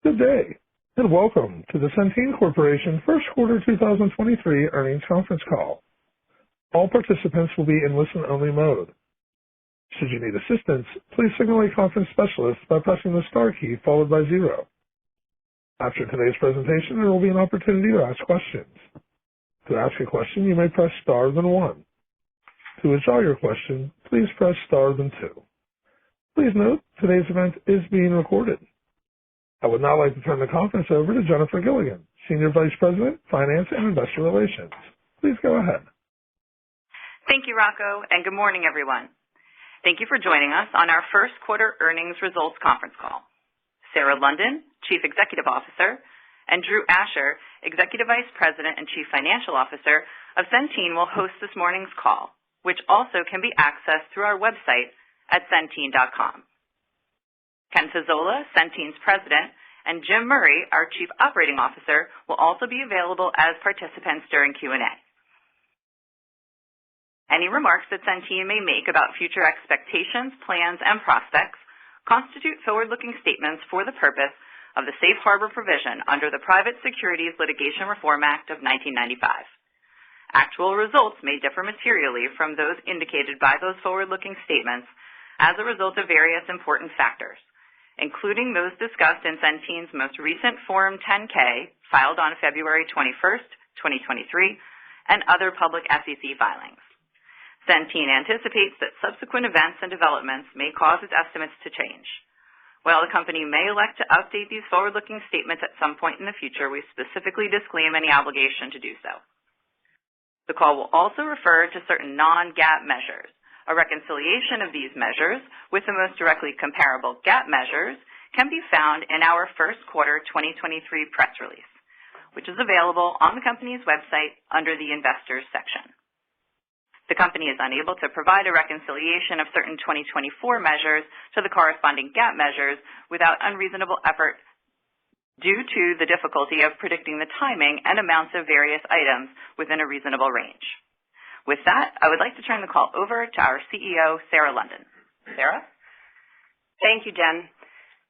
Good day, and welcome to the Centene Corporation First Quarter 2023 Earnings Conference Call. All participants will be in listen-only mode. Should you need assistance, please signal a conference specialist by pressing the star key followed by 0. After today's presentation, there will be an opportunity to ask questions. To ask a question, you may press star then 1. To withdraw your question, please press star then 2. Please note, today's event is being recorded. I would now like to turn the conference over to Jennifer Gilligan, Senior Vice President, Finance and Investor Relations. Please go ahead. Thank you, Rocco, and good morning, everyone. Thank you for joining us on our first quarter earnings results conference call. Sarah London, Chief Executive Officer, and Drew Asher, Executive Vice President and Chief Financial Officer of Centene, will host this morning's call, which also can be accessed through our website at centene.com. Ken Fazola, Centene's President, and Jim Murray, our Chief Operating Officer, will also be available as participants during Q&A. Any remarks that Centene may make about future expectations, plans, and prospects constitute forward-looking statements for the purpose of the Safe Harbor provision under the Private Securities Litigation Reform Act of 1995. Actual results may differ materially from those indicated by those forward-looking statements as a result of various important factors, including those discussed in Centene's most recent Form 10-K filed on February 21st, 2023, and other public SEC filings. Centene anticipates that subsequent events and developments may cause its estimates to change. While the company may elect to update these forward-looking statements at some point in the future, we specifically disclaim any obligation to do so. The call will also refer to certain non-GAAP measures. A reconciliation of these measures with the most directly comparable GAAP measures can be found in our first quarter 2023 press release, which is available on the company's website under the Investors section. The company is unable to provide a reconciliation of certain 2024 measures to the corresponding GAAP measures without unreasonable effort due to the difficulty of predicting the timing and amounts of various items within a reasonable range. With that, I would like to turn the call over to our CEO, Sarah London. Sarah? Thank you, Jen.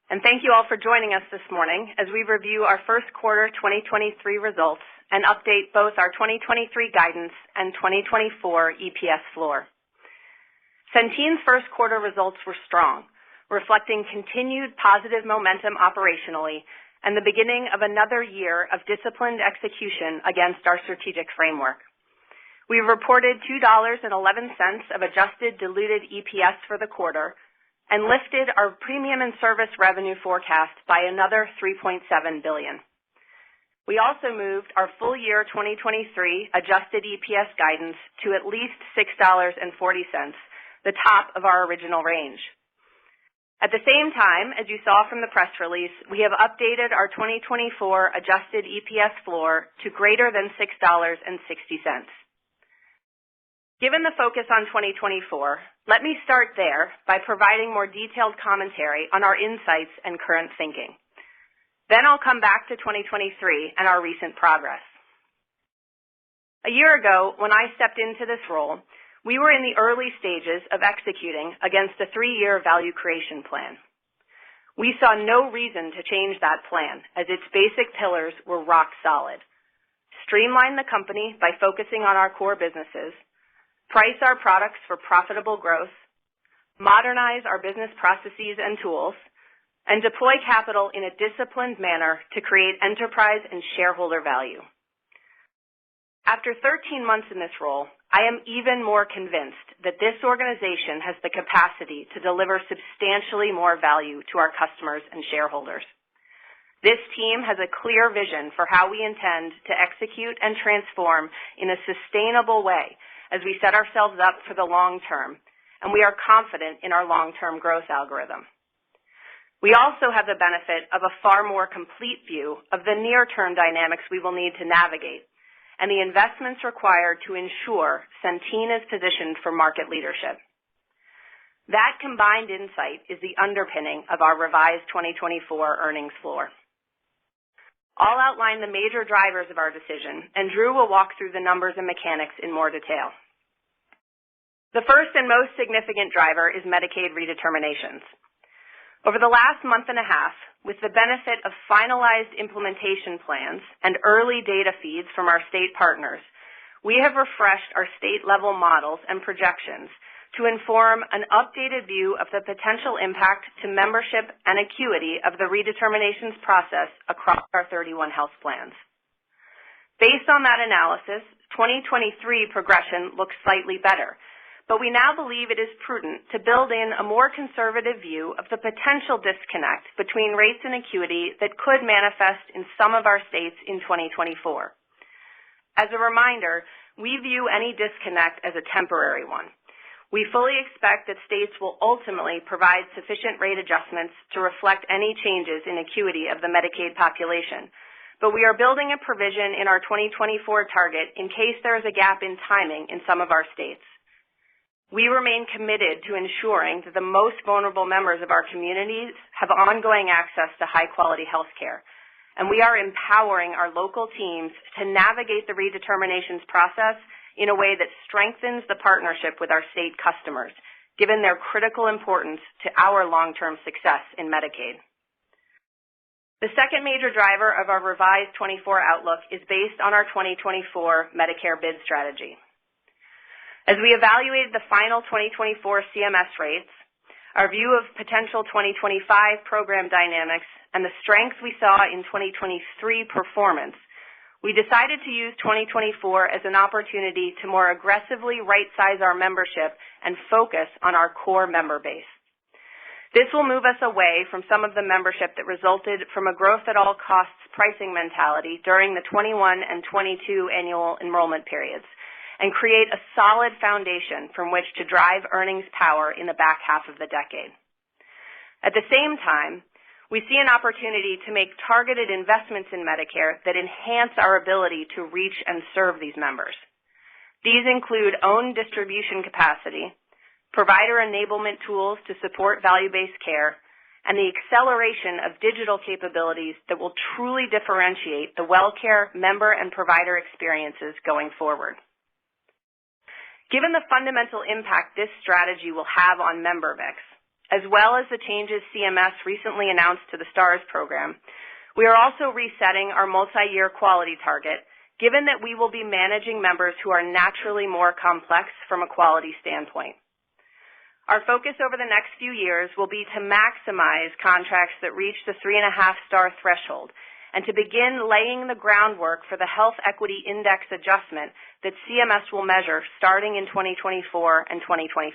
And thank you all for joining us this morning as we review our first quarter 2023 results and update both our 2023 guidance and 2024 EPS floor. Centene's first quarter results were strong, reflecting continued positive momentum operationally and the beginning of another year of disciplined execution against our strategic framework. We reported $2.11 of adjusted diluted EPS for the quarter and lifted our premium and service revenue forecast by another $3.7 billion. We also moved our full year 2023 adjusted EPS guidance to at least $6.40, the top of our original range. At the same time, as you saw from the press release, we have updated our 2024 adjusted EPS floor to greater than $6.60. Given the focus on 2024, let me start there by providing more detailed commentary on our insights and current thinking. Then I'll come back to 2023 and our recent progress. A year ago, when I stepped into this role, we were in the early stages of executing against a 3-year value creation plan. We saw no reason to change that plan as its basic pillars were rock solid. Streamline the company by focusing on our core businesses, price our products for profitable growth, modernize our business processes and tools, and deploy capital in a disciplined manner to create enterprise and shareholder value. After 13 months in this role, I am even more convinced that this organization has the capacity to deliver substantially more value to our customers and shareholders. This team has a clear vision for how we intend to execute and transform in a sustainable way as we set ourselves up for the long term, and we are confident in our long-term growth algorithm. We also have the benefit of a far more complete view of the near-term dynamics we will need to navigate and the investments required to ensure Centene is positioned for market leadership. That combined insight is the underpinning of our revised 2024 earnings floor. I'll outline the major drivers of our decision, and Drew will walk through the numbers and mechanics in more detail. The first and most significant driver is Medicaid redeterminations. Over the last month and a half, with the benefit of finalized implementation plans and early data feeds from our state partners, we have refreshed our state-level models and projections to inform an updated view of the potential impact to membership and acuity of the redeterminations process across our 31 health plans. Based on that analysis, 2023 progression looks slightly better, but we now believe it is prudent to build in a more conservative view of the potential disconnect between rates and acuity that could manifest in some of our states in 2024. As a reminder, we view any disconnect as a temporary one. We fully expect that states will ultimately provide sufficient rate adjustments to reflect any changes in acuity of the Medicaid population, but we are building a provision in our 2024 target in case there is a gap in timing in some of our states. We remain committed to ensuring that the most vulnerable members of our communities have ongoing access to high-quality health care, and we are empowering our local teams to navigate the redeterminations process in a way that strengthens the partnership with our state customers, given their critical importance to our long-term success in Medicaid. The second major driver of our revised 24 outlook is based on our 2024 Medicare bid strategy. As we evaluated the final 2024 CMS rates, our view of potential 2025 program dynamics, and the strength we saw in 2023 performance, we decided to use 2024 as an opportunity to more aggressively right-size our membership and focus on our core member base. This will move us away from some of the membership that resulted from a growth-at-all-costs pricing mentality during the 21 and 22 annual enrollment periods, and create a solid foundation from which to drive earnings power in the back half of the decade. At the same time, we see an opportunity to make targeted investments in Medicare that enhance our ability to reach and serve these members. These include own distribution capacity, provider enablement tools to support value-based care, and the acceleration of digital capabilities that will truly differentiate the WellCare member and provider experiences going forward. Given the fundamental impact this strategy will have on member mix, as well as the changes CMS recently announced to the STARS program, we are also resetting our multi-year quality target, given that we will be managing members who are naturally more complex from a quality standpoint. Our focus over the next few years will be to maximize contracts that reach the 3.5-star threshold and to begin laying the groundwork for the Health Equity Index adjustment that CMS will measure starting in 2024 and 2025.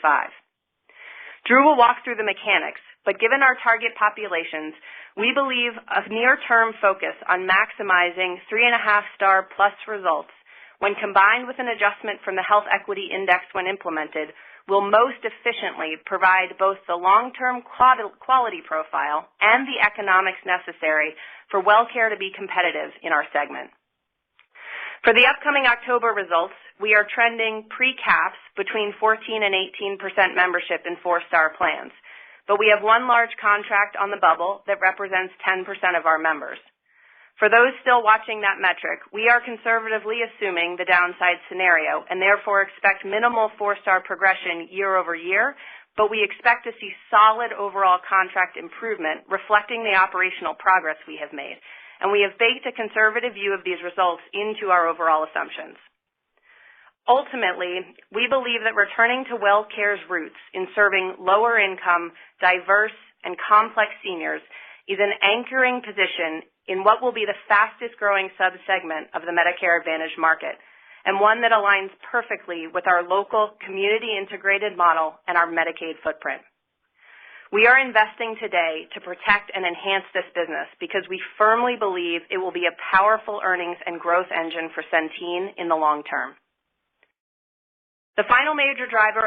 Drew will walk through the mechanics, but given our target populations, we believe a near-term focus on maximizing 3.5-star plus results, when combined with an adjustment from the Health Equity Index when implemented, will most efficiently provide both the long-term quality profile and the economics necessary for WellCare to be competitive in our segment. For the upcoming October results, we are trending pre-caps between 14 and 18% membership in 4-star plans, but we have one large contract on the bubble that represents 10% of our members. For those still watching that metric, we are conservatively assuming the downside scenario and therefore expect minimal 4-star progression year over year, but we expect to see solid overall contract improvement reflecting the operational progress we have made, and we have baked a conservative view of these results into our overall assumptions. Ultimately, we believe that returning to WellCare's roots in serving lower-income, diverse, and complex seniors is an anchoring position in what will be the fastest-growing subsegment of the Medicare Advantage market, and one that aligns perfectly with our local community-integrated model and our Medicaid footprint. We are investing today to protect and enhance this business because we firmly believe it will be a powerful earnings and growth engine for Centene in the long term. The final major driver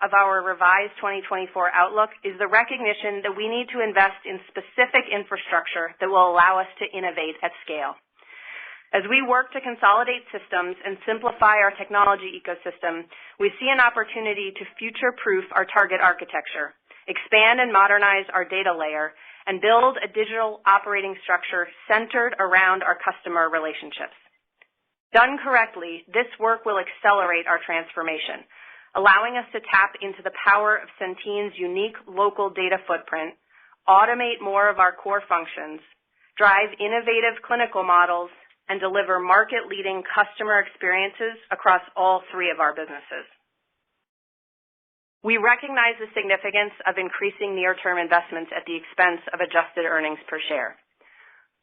of our revised 2024 outlook is the recognition that we need to invest in specific infrastructure that will allow us to innovate at scale. As we work to consolidate systems and simplify our technology ecosystem, we see an opportunity to future-proof our target architecture, expand and modernize our data layer, and build a digital operating structure centered around our customer relationships. Done correctly, this work will accelerate our transformation, allowing us to tap into the power of Centene's unique local data footprint, automate more of our core functions, drive innovative clinical models, and deliver market-leading customer experiences across all three of our businesses. We recognize the significance of increasing near-term investments at the expense of adjusted earnings per share.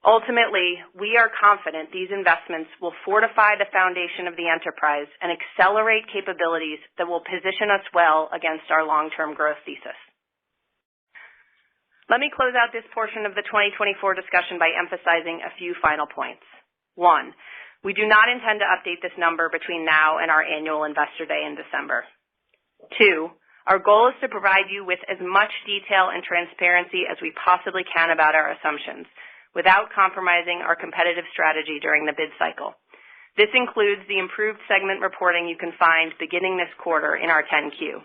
Ultimately, we are confident these investments will fortify the foundation of the enterprise and accelerate capabilities that will position us well against our long-term growth thesis. Let me close out this portion of the 2024 discussion by emphasizing a few final points. 1, we do not intend to update this number between now and our annual Investor Day in December. 2, our goal is to provide you with as much detail and transparency as we possibly can about our assumptions, without compromising our competitive strategy during the bid cycle. This includes the improved segment reporting you can find beginning this quarter in our 10-Q.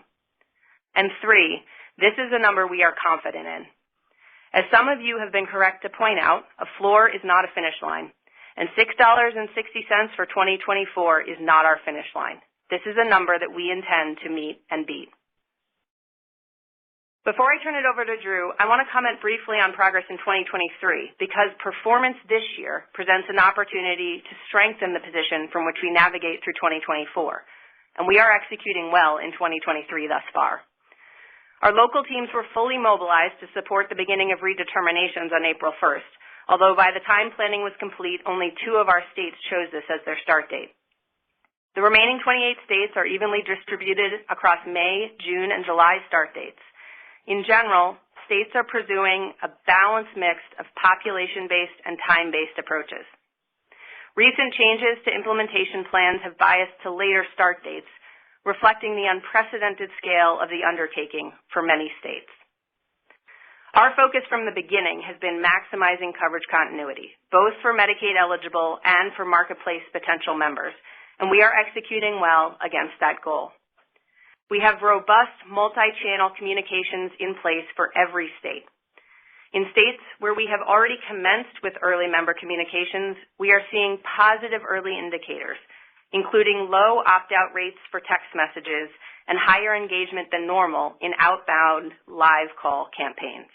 And 3, this is a number we are confident in. As some of you have been correct to point out, a floor is not a finish line, and $6.60 for 2024 is not our finish line. This is a number that we intend to meet and beat. Before I turn it over to Drew, I want to comment briefly on progress in 2023 because performance this year presents an opportunity to strengthen the position from which we navigate through 2024, and we are executing well in 2023 thus far. Our local teams were fully mobilized to support the beginning of redeterminations on April 1st, although by the time planning was complete, only 2 of our states chose this as their start date. The remaining 28 states are evenly distributed across May, June, and July start dates. In general, states are pursuing a balanced mix of population-based and time-based approaches. Recent changes to implementation plans have biased to later start dates, reflecting the unprecedented scale of the undertaking for many states. Our focus from the beginning has been maximizing coverage continuity, both for Medicaid eligible and for Marketplace potential members, and we are executing well against that goal. We have robust multi-channel communications in place for every state. In states where we have already commenced with early member communications, we are seeing positive early indicators, including low opt-out rates for text messages and higher engagement than normal in outbound live call campaigns.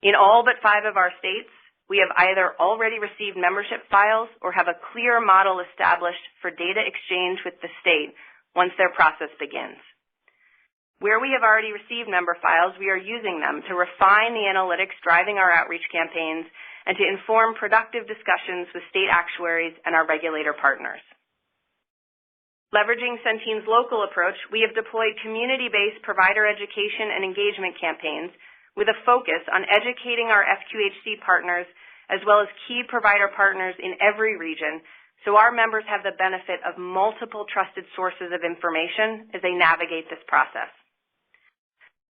In all but 5 of our states, we have either already received membership files or have a clear model established for data exchange with the state once their process begins. Where we have already received member files, we are using them to refine the analytics driving our outreach campaigns and to inform productive discussions with state actuaries and our regulator partners. Leveraging Centene's local approach, we have deployed community-based provider education and engagement campaigns with a focus on educating our FQHC partners as well as key provider partners in every region so our members have the benefit of multiple trusted sources of information as they navigate this process.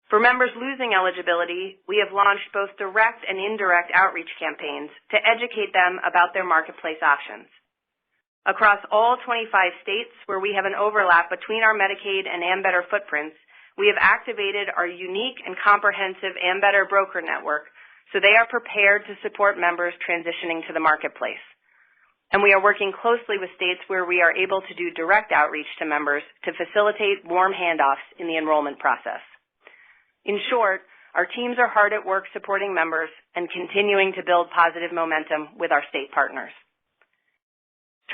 For members losing eligibility, we have launched both direct and indirect outreach campaigns to educate them about their Marketplace options. Across all 25 states where we have an overlap between our Medicaid and Ambetter footprints, we have activated our unique and comprehensive Ambetter broker network so they are prepared to support members transitioning to the Marketplace. And we are working closely with states where we are able to do direct outreach to members to facilitate warm handoffs in the enrollment process. In short, our teams are hard at work supporting members and continuing to build positive momentum with our state partners.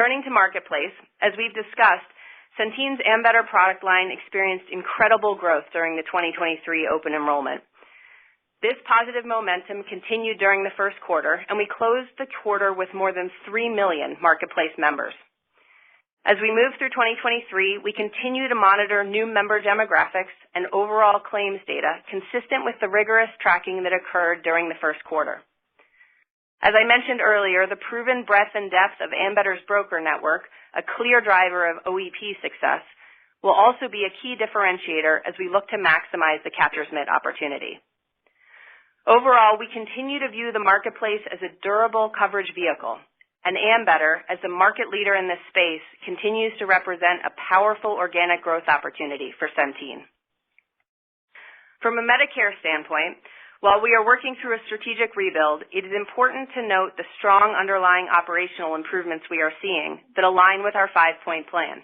Turning to Marketplace, as we've discussed, Centene's Ambetter product line experienced incredible growth during the 2023 open enrollment. This positive momentum continued during the first quarter, and we closed the quarter with more than 3 million Marketplace members. As we move through 2023, we continue to monitor new member demographics and overall claims data consistent with the rigorous tracking that occurred during the first quarter. As I mentioned earlier, the proven breadth and depth of Ambetter's broker network, a clear driver of OEP success, will also be a key differentiator as we look to maximize the captures mid opportunity. Overall, we continue to view the Marketplace as a durable coverage vehicle, and Ambetter, as the market leader in this space, continues to represent a powerful organic growth opportunity for Centene. From a Medicare standpoint, while we are working through a strategic rebuild, it is important to note the strong underlying operational improvements we are seeing that align with our 5-point plan.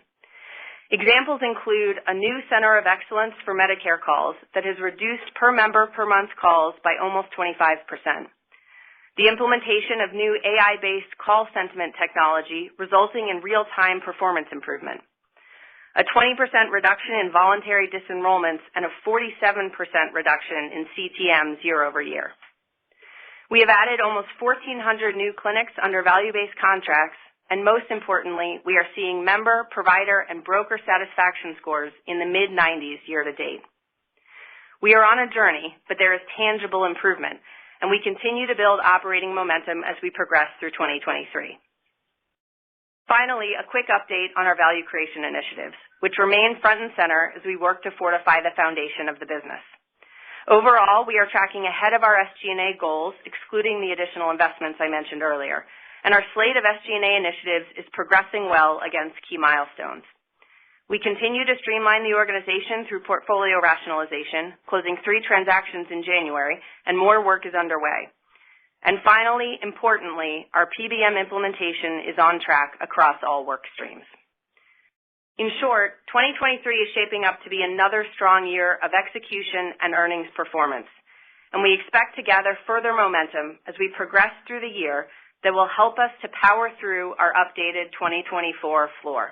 Examples include a new Center of Excellence for Medicare calls that has reduced per member per month calls by almost 25%. The implementation of new AI-based call sentiment technology resulting in real-time performance improvement. A 20% reduction in voluntary disenrollments and a 47% reduction in CTMs year over year. We have added almost 1,400 new clinics under value-based contracts, and most importantly, we are seeing member, provider, and broker satisfaction scores in the mid-90s year to date. We are on a journey, but there is tangible improvement, and we continue to build operating momentum as we progress through 2023. Finally, a quick update on our value creation initiatives, which remain front and center as we work to fortify the foundation of the business. Overall, we are tracking ahead of our SG&A goals, excluding the additional investments I mentioned earlier, and our slate of SG&A initiatives is progressing well against key milestones. We continue to streamline the organization through portfolio rationalization, closing 3 transactions in January, and more work is underway. And finally, importantly, our PBM implementation is on track across all work streams. In short, 2023 is shaping up to be another strong year of execution and earnings performance, and we expect to gather further momentum as we progress through the year that will help us to power through our updated 2024 floor.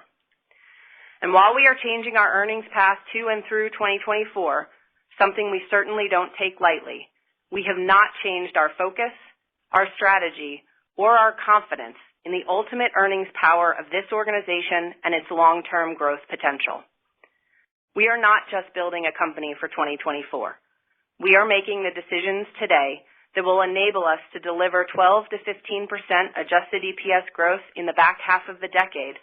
And while we are changing our earnings path to and through 2024, something we certainly don't take lightly, we have not changed our focus, our strategy, or our confidence in the ultimate earnings power of this organization and its long-term growth potential. We are not just building a company for 2024. We are making the decisions today that will enable us to deliver 12 to 15% adjusted EPS growth in the back half of the decade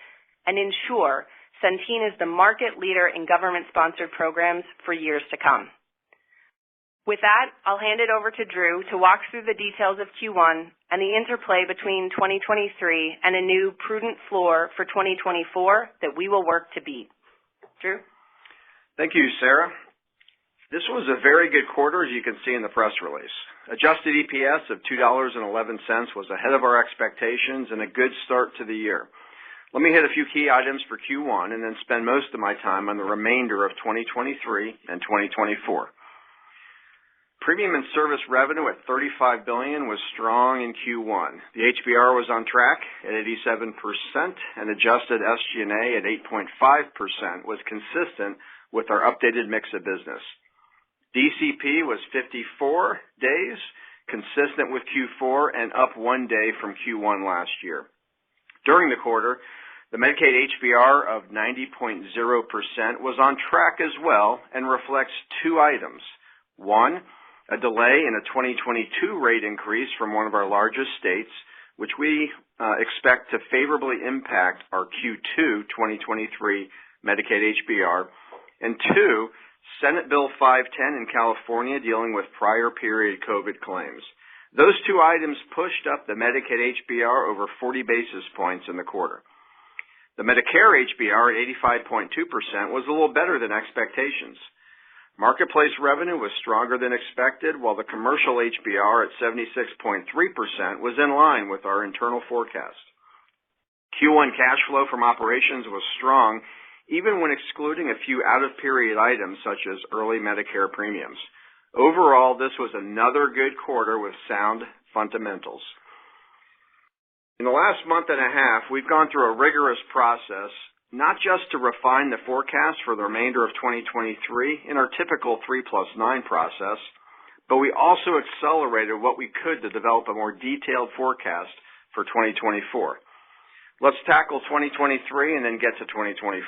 and ensure Centene is the market leader in government-sponsored programs for years to come. With that, I'll hand it over to Drew to walk through the details of Q1 and the interplay between 2023 and a new prudent floor for 2024 that we will work to beat. Drew? Thank you, Sarah. This was a very good quarter, as you can see in the press release. Adjusted EPS of $2.11 was ahead of our expectations and a good start to the year. Let me hit a few key items for Q1 and then spend most of my time on the remainder of 2023 and 2024. Premium and service revenue at $35 billion was strong in Q1. The HBR was on track at 87%, and adjusted SG&A at 8.5% was consistent with our updated mix of business. DCP was 54 days, consistent with Q4 and up 1 day from Q1 last year. During the quarter, the Medicaid HBR of 90.0% was on track as well and reflects 2 items. 1, a delay in a 2022 rate increase from one of our largest states, which we expect to favorably impact our Q2 2023 Medicaid HBR, and 2, Senate Bill 510 in California dealing with prior period COVID claims. Those 2 items pushed up the Medicaid HBR over 40 basis points in the quarter. The Medicare HBR at 85.2% was a little better than expectations. Marketplace revenue was stronger than expected, while the commercial HBR at 76.3% was in line with our internal forecast. Q1 cash flow from operations was strong, even when excluding a few out-of-period items such as early Medicare premiums. Overall, this was another good quarter with sound fundamentals. In the last month and a half, we've gone through a rigorous process, not just to refine the forecast for the remainder of 2023 in our typical 3+9 process, but we also accelerated what we could to develop a more detailed forecast for 2024. Let's tackle 2023 and then get to 2024.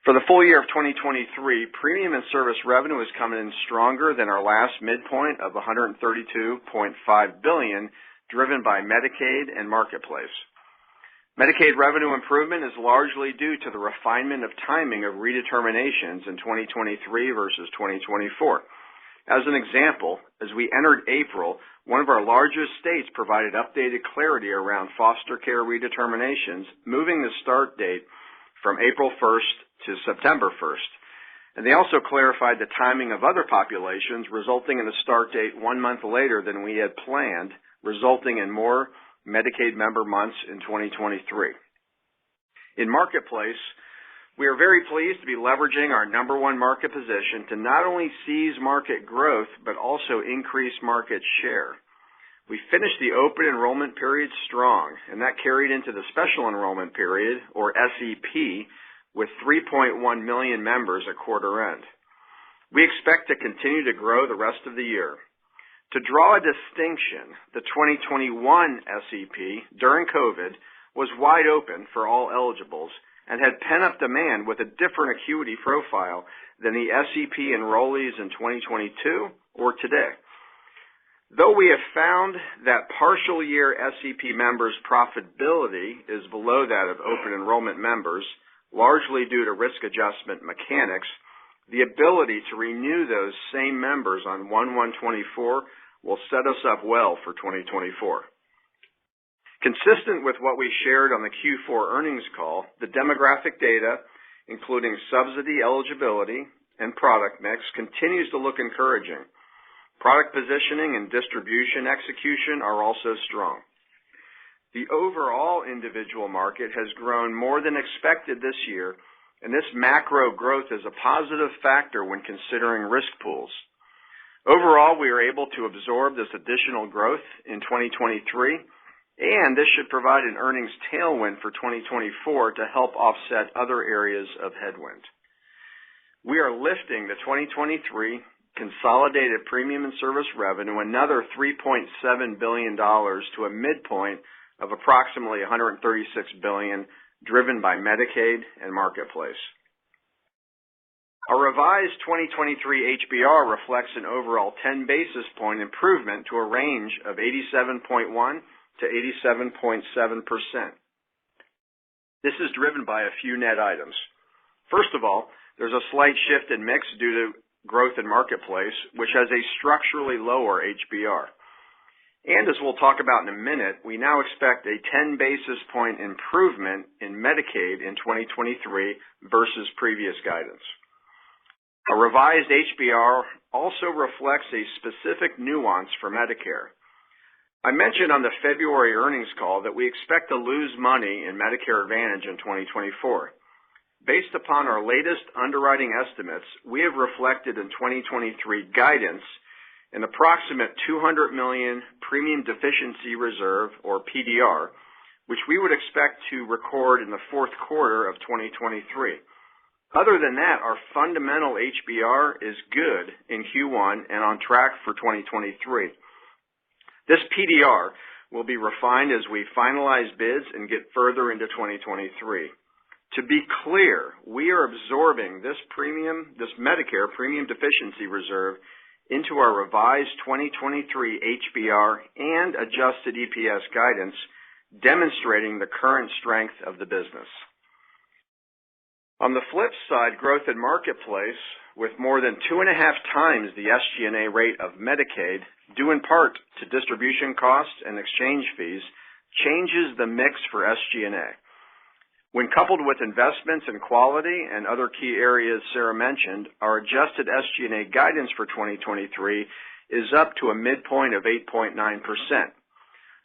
For the full year of 2023, premium and service revenue is coming in stronger than our last midpoint of $132.5 billion, driven by Medicaid and Marketplace. Medicaid revenue improvement is largely due to the refinement of timing of redeterminations in 2023 versus 2024. As an example, as we entered April, one of our largest states provided updated clarity around foster care redeterminations, moving the start date from April 1st to September 1st. And they also clarified the timing of other populations, resulting in a start date 1 month later than we had planned, resulting in more Medicaid member months in 2023. In Marketplace, We are very pleased to be leveraging our number one market position to not only seize market growth, but also increase market share. We finished the open enrollment period strong, and that carried into the special enrollment period, or SEP, with 3.1 million members at quarter end. We expect to continue to grow the rest of the year. To draw a distinction, the 2021 SEP during COVID was wide open for all eligibles and had pent-up demand with a different acuity profile than the SEP enrollees in 2022 or today. Though we have found that partial year SEP members' profitability is below that of open enrollment members, largely due to risk adjustment mechanics, the ability to renew those same members on 1/1/24 will set us up well for 2024. Consistent with what we shared on the Q4 earnings call, the demographic data, including subsidy eligibility and product mix, continues to look encouraging. Product positioning and distribution execution are also strong. The overall individual market has grown more than expected this year, and this macro growth is a positive factor when considering risk pools. Overall, we are able to absorb this additional growth in 2023, and this should provide an earnings tailwind for 2024 to help offset other areas of headwind. We are lifting the 2023 consolidated premium and service revenue another $3.7 billion to a midpoint of approximately $136 billion, driven by Medicaid and Marketplace. Our revised 2023 HBR reflects an overall 10 basis point improvement to a range of 87.1 to 87.7%. This is driven by a few net items. First of all, there's a slight shift in mix due to growth in Marketplace, which has a structurally lower HBR. And as we'll talk about in a minute, we now expect a 10 basis point improvement in Medicaid in 2023 versus previous guidance. A revised HBR also reflects a specific nuance for Medicare. I mentioned on the February earnings call that we expect to lose money in Medicare Advantage in 2024. Based upon our latest underwriting estimates, we have reflected in 2023 guidance an approximate $200 million premium deficiency reserve, or PDR, which we would expect to record in the fourth quarter of 2023. Other than that, our fundamental HBR is good in Q1 and on track for 2023. This PDR will be refined as we finalize bids and get further into 2023. To be clear, we are absorbing this Medicare premium deficiency reserve into our revised 2023 HBR and adjusted EPS guidance, demonstrating the current strength of the business. On the flip side, growth in Marketplace, with more than 2.5 times the SG&A rate of Medicaid, due in part to distribution costs and exchange fees, changes the mix for SG&A. When coupled with investments in quality and other key areas Sarah mentioned, our adjusted SG&A guidance for 2023 is up to a midpoint of 8.9%.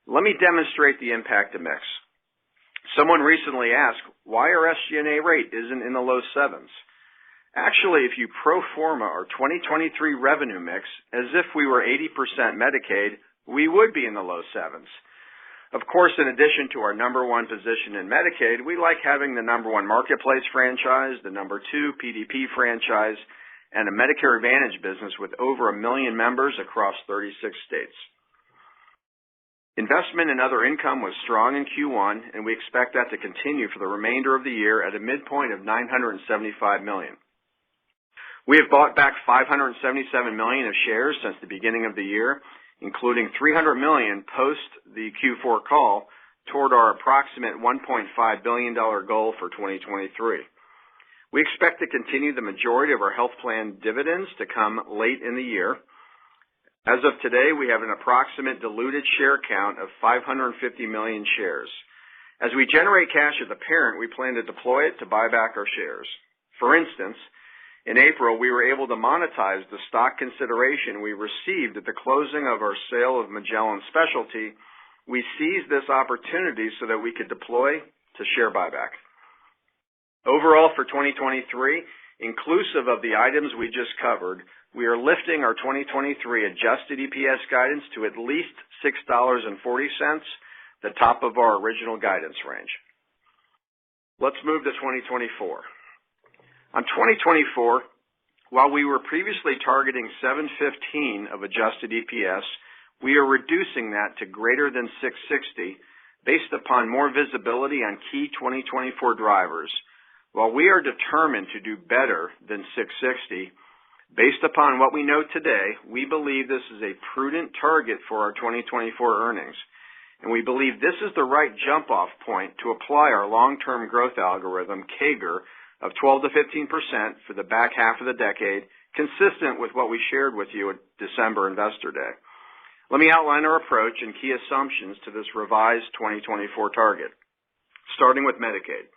Let me demonstrate the impact of mix. Someone recently asked why our SG&A rate isn't in the low sevens. Actually, if you pro forma our 2023 revenue mix as if we were 80% Medicaid, we would be in the low sevens. Of course, in addition to our number one position in Medicaid, we like having the number one Marketplace franchise, the number two PDP franchise, and a Medicare Advantage business with over 1 million members across 36 states. Investment and other income was strong in Q1, and we expect that to continue for the remainder of the year at a midpoint of $975 million. We have bought back $577 million of shares since the beginning of the year, including $300 million post the Q4 call toward our approximate $1.5 billion goal for 2023. We expect to continue the majority of our health plan dividends to come late in the year. As of today, we have an approximate diluted share count of 550 million shares. As we generate cash at the parent, we plan to deploy it to buy back our shares. For instance, in April, we were able to monetize the stock consideration we received at the closing of our sale of Magellan Specialty. We seized this opportunity so that we could deploy to share buyback. Overall, for 2023, inclusive of the items we just covered, we are lifting our 2023 adjusted EPS guidance to at least $6.40, the top of our original guidance range. Let's move to 2024. On 2024, while we were previously targeting $7.15 of adjusted EPS, we are reducing that to greater than $6.60 based upon more visibility on key 2024 drivers. While we are determined to do better than $6.60, based upon what we know today, we believe this is a prudent target for our 2024 earnings, and we believe this is the right jump-off point to apply our long-term growth algorithm, CAGR, of 12 to 15% for the back half of the decade, consistent with what we shared with you at December Investor Day. Let me outline our approach and key assumptions to this revised 2024 target, starting with Medicaid.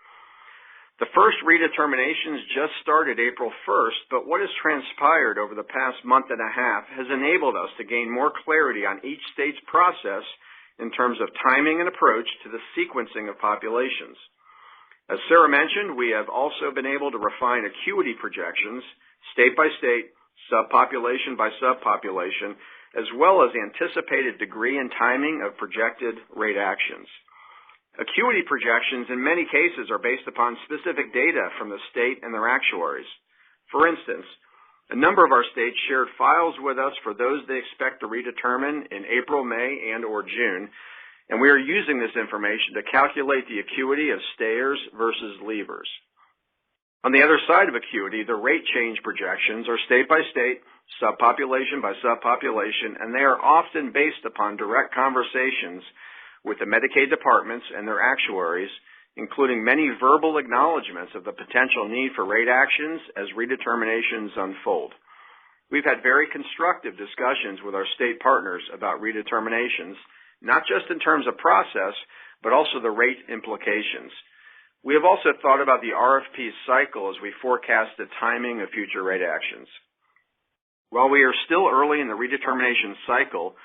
The first redeterminations just started April 1st, but what has transpired over the past month and a half has enabled us to gain more clarity on each state's process in terms of timing and approach to the sequencing of populations. As Sarah mentioned, we have also been able to refine acuity projections, state by state, subpopulation by subpopulation, as well as anticipated degree and timing of projected rate actions. Acuity projections in many cases are based upon specific data from the state and their actuaries. For instance, a number of our states shared files with us for those they expect to redetermine in April, May, and/or June, and we are using this information to calculate the acuity of stayers versus leavers. On the other side of acuity, the rate change projections are state by state, subpopulation by subpopulation, and they are often based upon direct conversations with the Medicaid departments and their actuaries, including many verbal acknowledgments of the potential need for rate actions as redeterminations unfold. We've had very constructive discussions with our state partners about redeterminations, not just in terms of process, but also the rate implications. We have also thought about the RFP cycle as we forecast the timing of future rate actions. While we are still early in the redetermination cycle,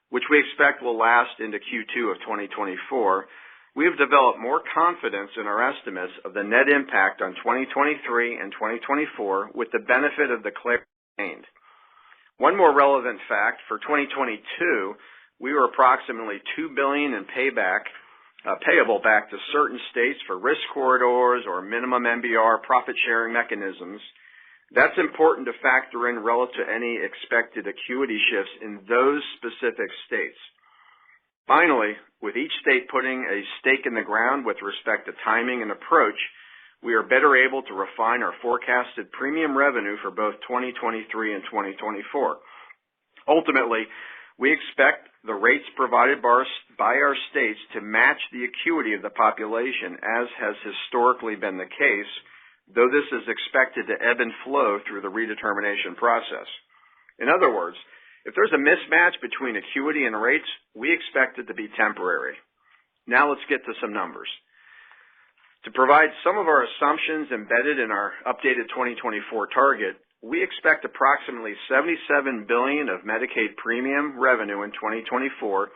which we expect will last into Q2 of 2024, we have developed more confidence in our estimates of the net impact on 2023 and 2024 with the benefit of the clarity gained. One more relevant fact, for 2022, we were approximately $2 billion in payable back to certain states for risk corridors or minimum MBR profit-sharing mechanisms. That's important to factor in relative to any expected acuity shifts in those specific states. Finally, with each state putting a stake in the ground with respect to timing and approach, we are better able to refine our forecasted premium revenue for both 2023 and 2024. Ultimately, we expect the rates provided by our states to match the acuity of the population, as has historically been the case, though this is expected to ebb and flow through the redetermination process. In other words, if there's a mismatch between acuity and rates, we expect it to be temporary. Now let's get to some numbers. To provide some of our assumptions embedded in our updated 2024 target, we expect approximately $77 billion of Medicaid premium revenue in 2024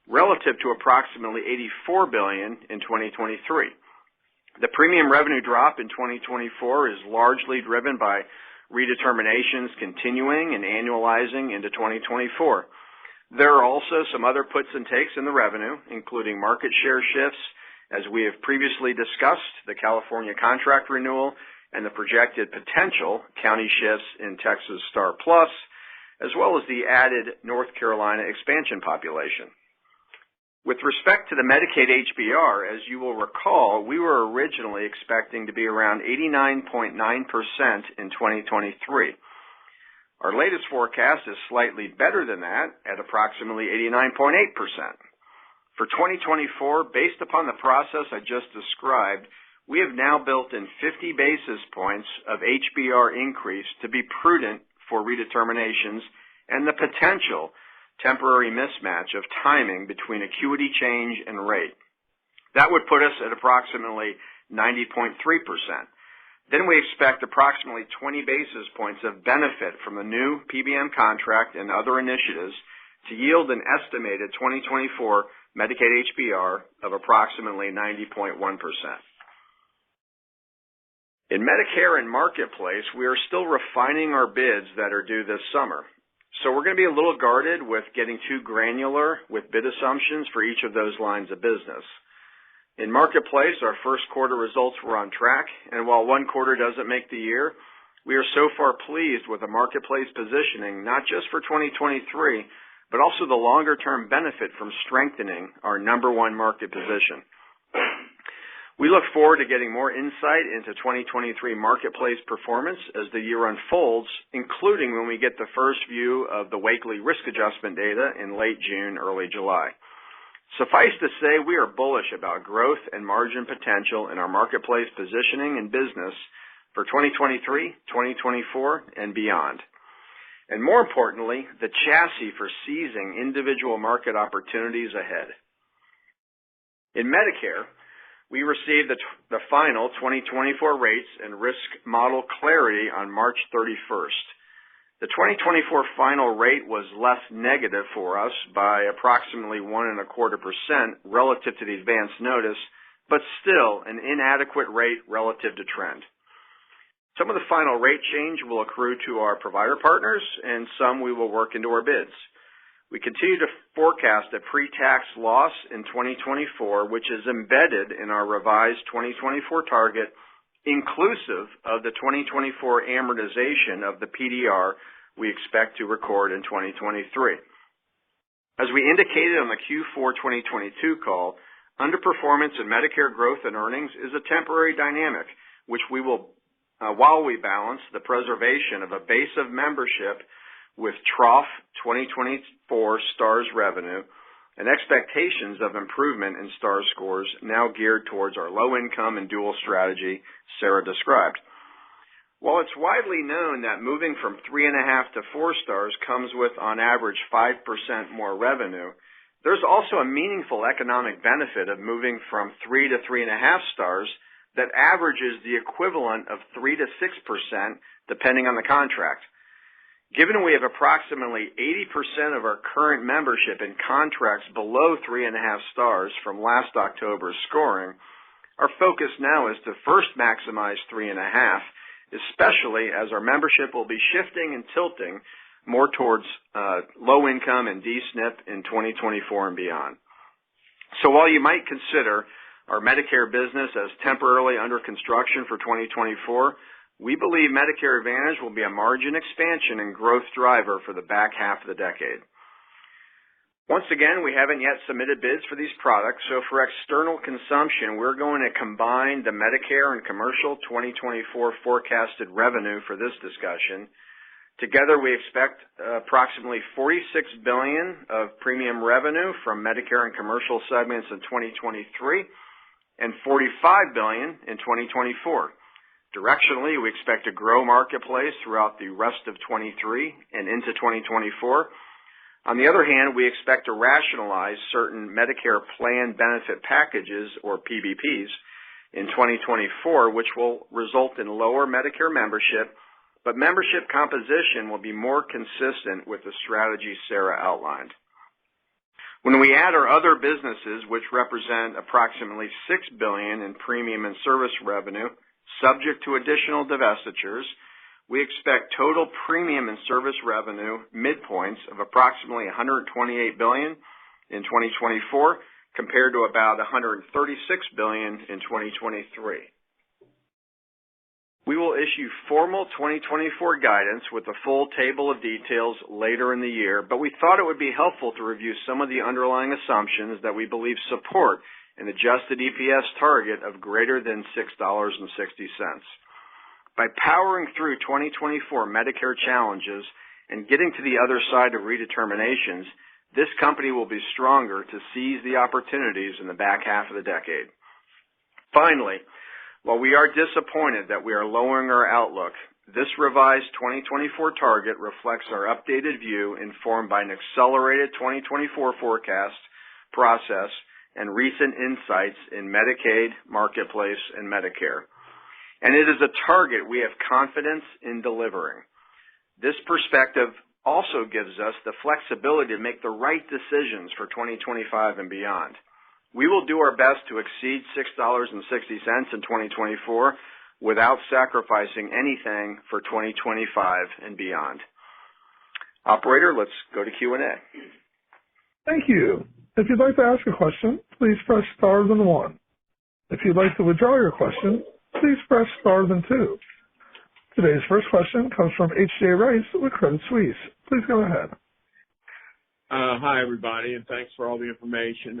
relative to approximately $84 billion in 2023. The premium revenue drop in 2024 is largely driven by redeterminations continuing and annualizing into 2024. There are also some other puts and takes in the revenue, including market share shifts, as we have previously discussed, the California contract renewal, and the projected potential county shifts in Texas Star Plus, as well as the added North Carolina expansion population. With respect to the Medicaid HBR, as you will recall, we were originally expecting to be around 89.9% in 2023. Our latest forecast is slightly better than that at approximately 89.8%. For 2024, based upon the process I just described, we have now built in 50 basis points of HBR increase to be prudent for redeterminations and the potential temporary mismatch of timing between acuity change and rate. That would put us at approximately 90.3%. Then we expect approximately 20 basis points of benefit from the new PBM contract and other initiatives to yield an estimated 2024 Medicaid HBR of approximately 90.1%. In Medicare and Marketplace, we are still refining our bids that are due this summer. So we're going to be a little guarded with getting too granular with bid assumptions for each of those lines of business. In Marketplace, our first quarter results were on track, and while one quarter doesn't make the year, we are so far pleased with the Marketplace positioning, not just for 2023, but also the longer-term benefit from strengthening our number one market position. We look forward to getting more insight into 2023 Marketplace performance as the year unfolds, including when we get the first view of the Wakely risk adjustment data in late June, early July. Suffice to say, we are bullish about growth and margin potential in our Marketplace positioning and business for 2023, 2024, and beyond. And more importantly, the chassis for seizing individual market opportunities ahead. In Medicare, we received the final 2024 rates and risk model clarity on March 31st. The 2024 final rate was less negative for us by approximately 1.25% relative to the advance notice, but still an inadequate rate relative to trend. Some of the final rate change will accrue to our provider partners, and some we will work into our bids. We continue to forecast a pre-tax loss in 2024, which is embedded in our revised 2024 target, inclusive of the 2024 amortization of the PDR we expect to record in 2023. As we indicated on the Q4 2022 call, underperformance in Medicare growth and earnings is a temporary dynamic, which we will, while we balance the preservation of a base of membership with trough 2024 STARS revenue and expectations of improvement in STARS scores now geared towards our low-income and dual strategy Sarah described. While it's widely known that moving from 3.5 to 4 stars comes with, on average, 5% more revenue, there's also a meaningful economic benefit of moving from 3 to 3.5 stars that averages the equivalent of 3 to 6% depending on the contract. Given we have approximately 80% of our current membership in contracts below 3.5 stars from last October's scoring, our focus now is to first maximize 3.5, especially as our membership will be shifting and tilting more towards low income and D-SNP in 2024 and beyond. So while you might consider our Medicare business as temporarily under construction for 2024, we believe Medicare Advantage will be a margin expansion and growth driver for the back half of the decade. Once again, we haven't yet submitted bids for these products, so for external consumption, we're going to combine the Medicare and commercial 2024 forecasted revenue for this discussion. Together, we expect approximately $46 billion of premium revenue from Medicare and commercial segments in 2023 and $45 billion in 2024. Directionally, we expect to grow Marketplace throughout the rest of 23 and into 2024. On the other hand, we expect to rationalize certain Medicare Plan Benefit Packages, or PBPs, in 2024, which will result in lower Medicare membership, but membership composition will be more consistent with the strategy Sarah outlined. When we add our other businesses, which represent approximately $6 billion in premium and service revenue, subject to additional divestitures, we expect total premium and service revenue midpoints of approximately $128 billion in 2024 compared to about $136 billion in 2023. We will issue formal 2024 guidance with a full table of details later in the year, but we thought it would be helpful to review some of the underlying assumptions that we believe support an adjusted EPS target of greater than $6.60. By powering through 2024 Medicare challenges and getting to the other side of redeterminations, this company will be stronger to seize the opportunities in the back half of the decade. Finally, while we are disappointed that we are lowering our outlook, this revised 2024 target reflects our updated view informed by an accelerated 2024 forecast process and recent insights in Medicaid, Marketplace, and Medicare. And it is a target we have confidence in delivering. This perspective also gives us the flexibility to make the right decisions for 2025 and beyond. We will do our best to exceed $6.60 in 2024 without sacrificing anything for 2025 and beyond. Operator, let's go to Q&A. Thank you. If you'd like to ask a question, please press star then 1. If you'd like to withdraw your question, please press star then 2. Today's first question comes from H.J. Rice with Credit Suisse. Please go ahead. Hi, everybody, and thanks for all the information.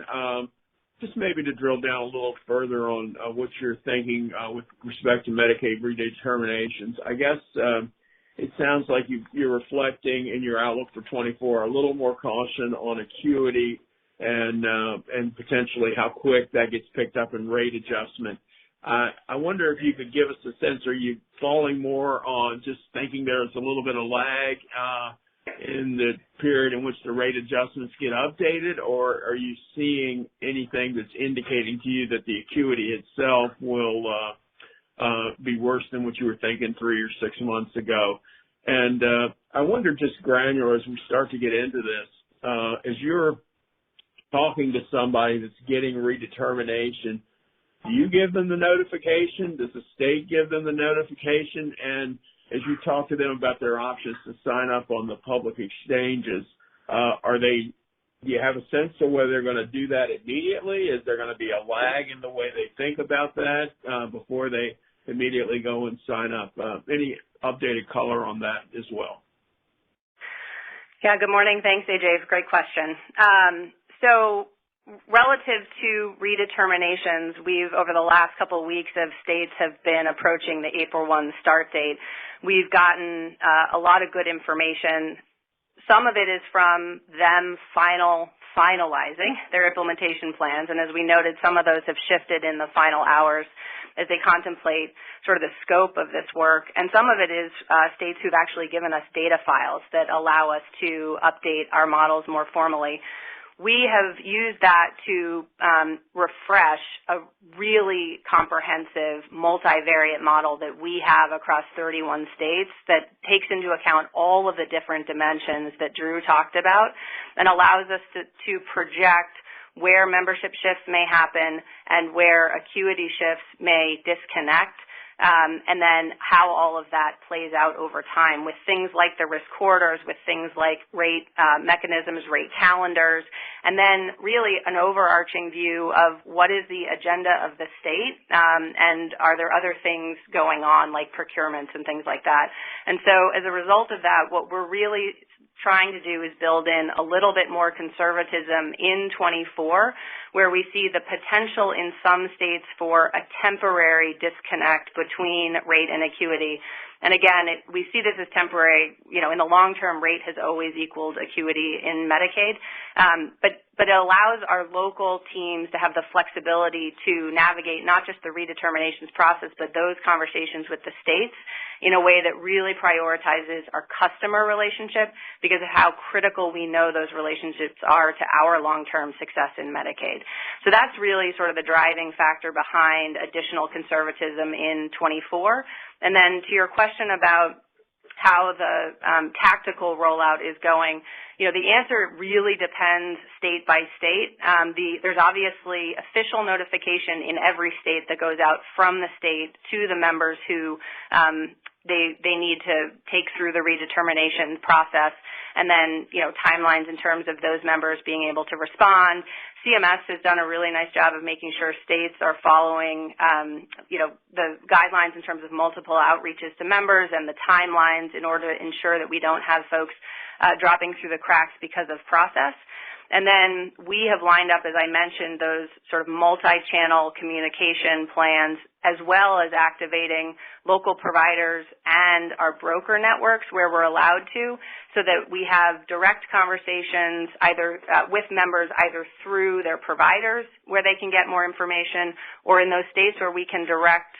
Just maybe to drill down a little further on what you're thinking with respect to Medicaid redeterminations. I guess it sounds like you're reflecting in your outlook for 24 a little more caution on acuity and potentially how quick that gets picked up in rate adjustment. I wonder if you could give us a sense, are you falling more on just thinking there's a little bit of lag in the period in which the rate adjustments get updated, or are you seeing anything that's indicating to you that the acuity itself will be worse than what you were thinking 3 or 6 months ago? And I wonder, just granular, as we start to get into this, as you're talking to somebody that's getting redetermination, do you give them the notification? Does the state give them the notification? And as you talk to them about their options to sign up on the public exchanges, do you have a sense of whether they're going to do that immediately? Is there going to be a lag in the way they think about that before they immediately go and sign up? Any updated color on that as well? Yeah, good morning. Thanks, AJ. Great question. So relative to redeterminations, over the last couple of weeks as states have been approaching the April 1 start date, we've gotten a lot of good information. Some of it is from them finalizing their implementation plans, and as we noted, some of those have shifted in the final hours as they contemplate sort of the scope of this work, and some of it is states who've actually given us data files that allow us to update our models more formally. We have used that to refresh a really comprehensive multivariate model that we have across 31 states that takes into account all of the different dimensions that Drew talked about and allows us to project where membership shifts may happen and where acuity shifts may disconnect. And then how all of that plays out over time with things like the risk corridors, with things like rate mechanisms, rate calendars, and then really an overarching view of what is the agenda of the state and are there other things going on like procurements and things like that. And so as a result of that, what we're really trying to do is build in a little bit more conservatism in 24, where we see the potential in some states for a temporary disconnect between rate and acuity. And again, we see this as temporary. You know, in the long term, rate has always equaled acuity in Medicaid, but it allows our local teams to have the flexibility to navigate not just the redeterminations process, but those conversations with the states in a way that really prioritizes our customer relationship because of how critical we know those relationships are to our long-term success in Medicaid. So that's really sort of the driving factor behind additional conservatism in 24. And then to your question about how the tactical rollout is going, you know, the answer really depends state by state. There's obviously official notification in every state that goes out from the state to the members who they need to take through the redetermination process, and then, you know, timelines in terms of those members being able to respond. CMS has done a really nice job of making sure states are following, you know, the guidelines in terms of multiple outreaches to members and the timelines in order to ensure that we don't have folks dropping through the cracks because of process. And then we have lined up, as I mentioned, those sort of multi-channel communication plans, as well as activating local providers and our broker networks where we're allowed to, so that we have direct conversations either with members either through their providers where they can get more information, or in those states where we can direct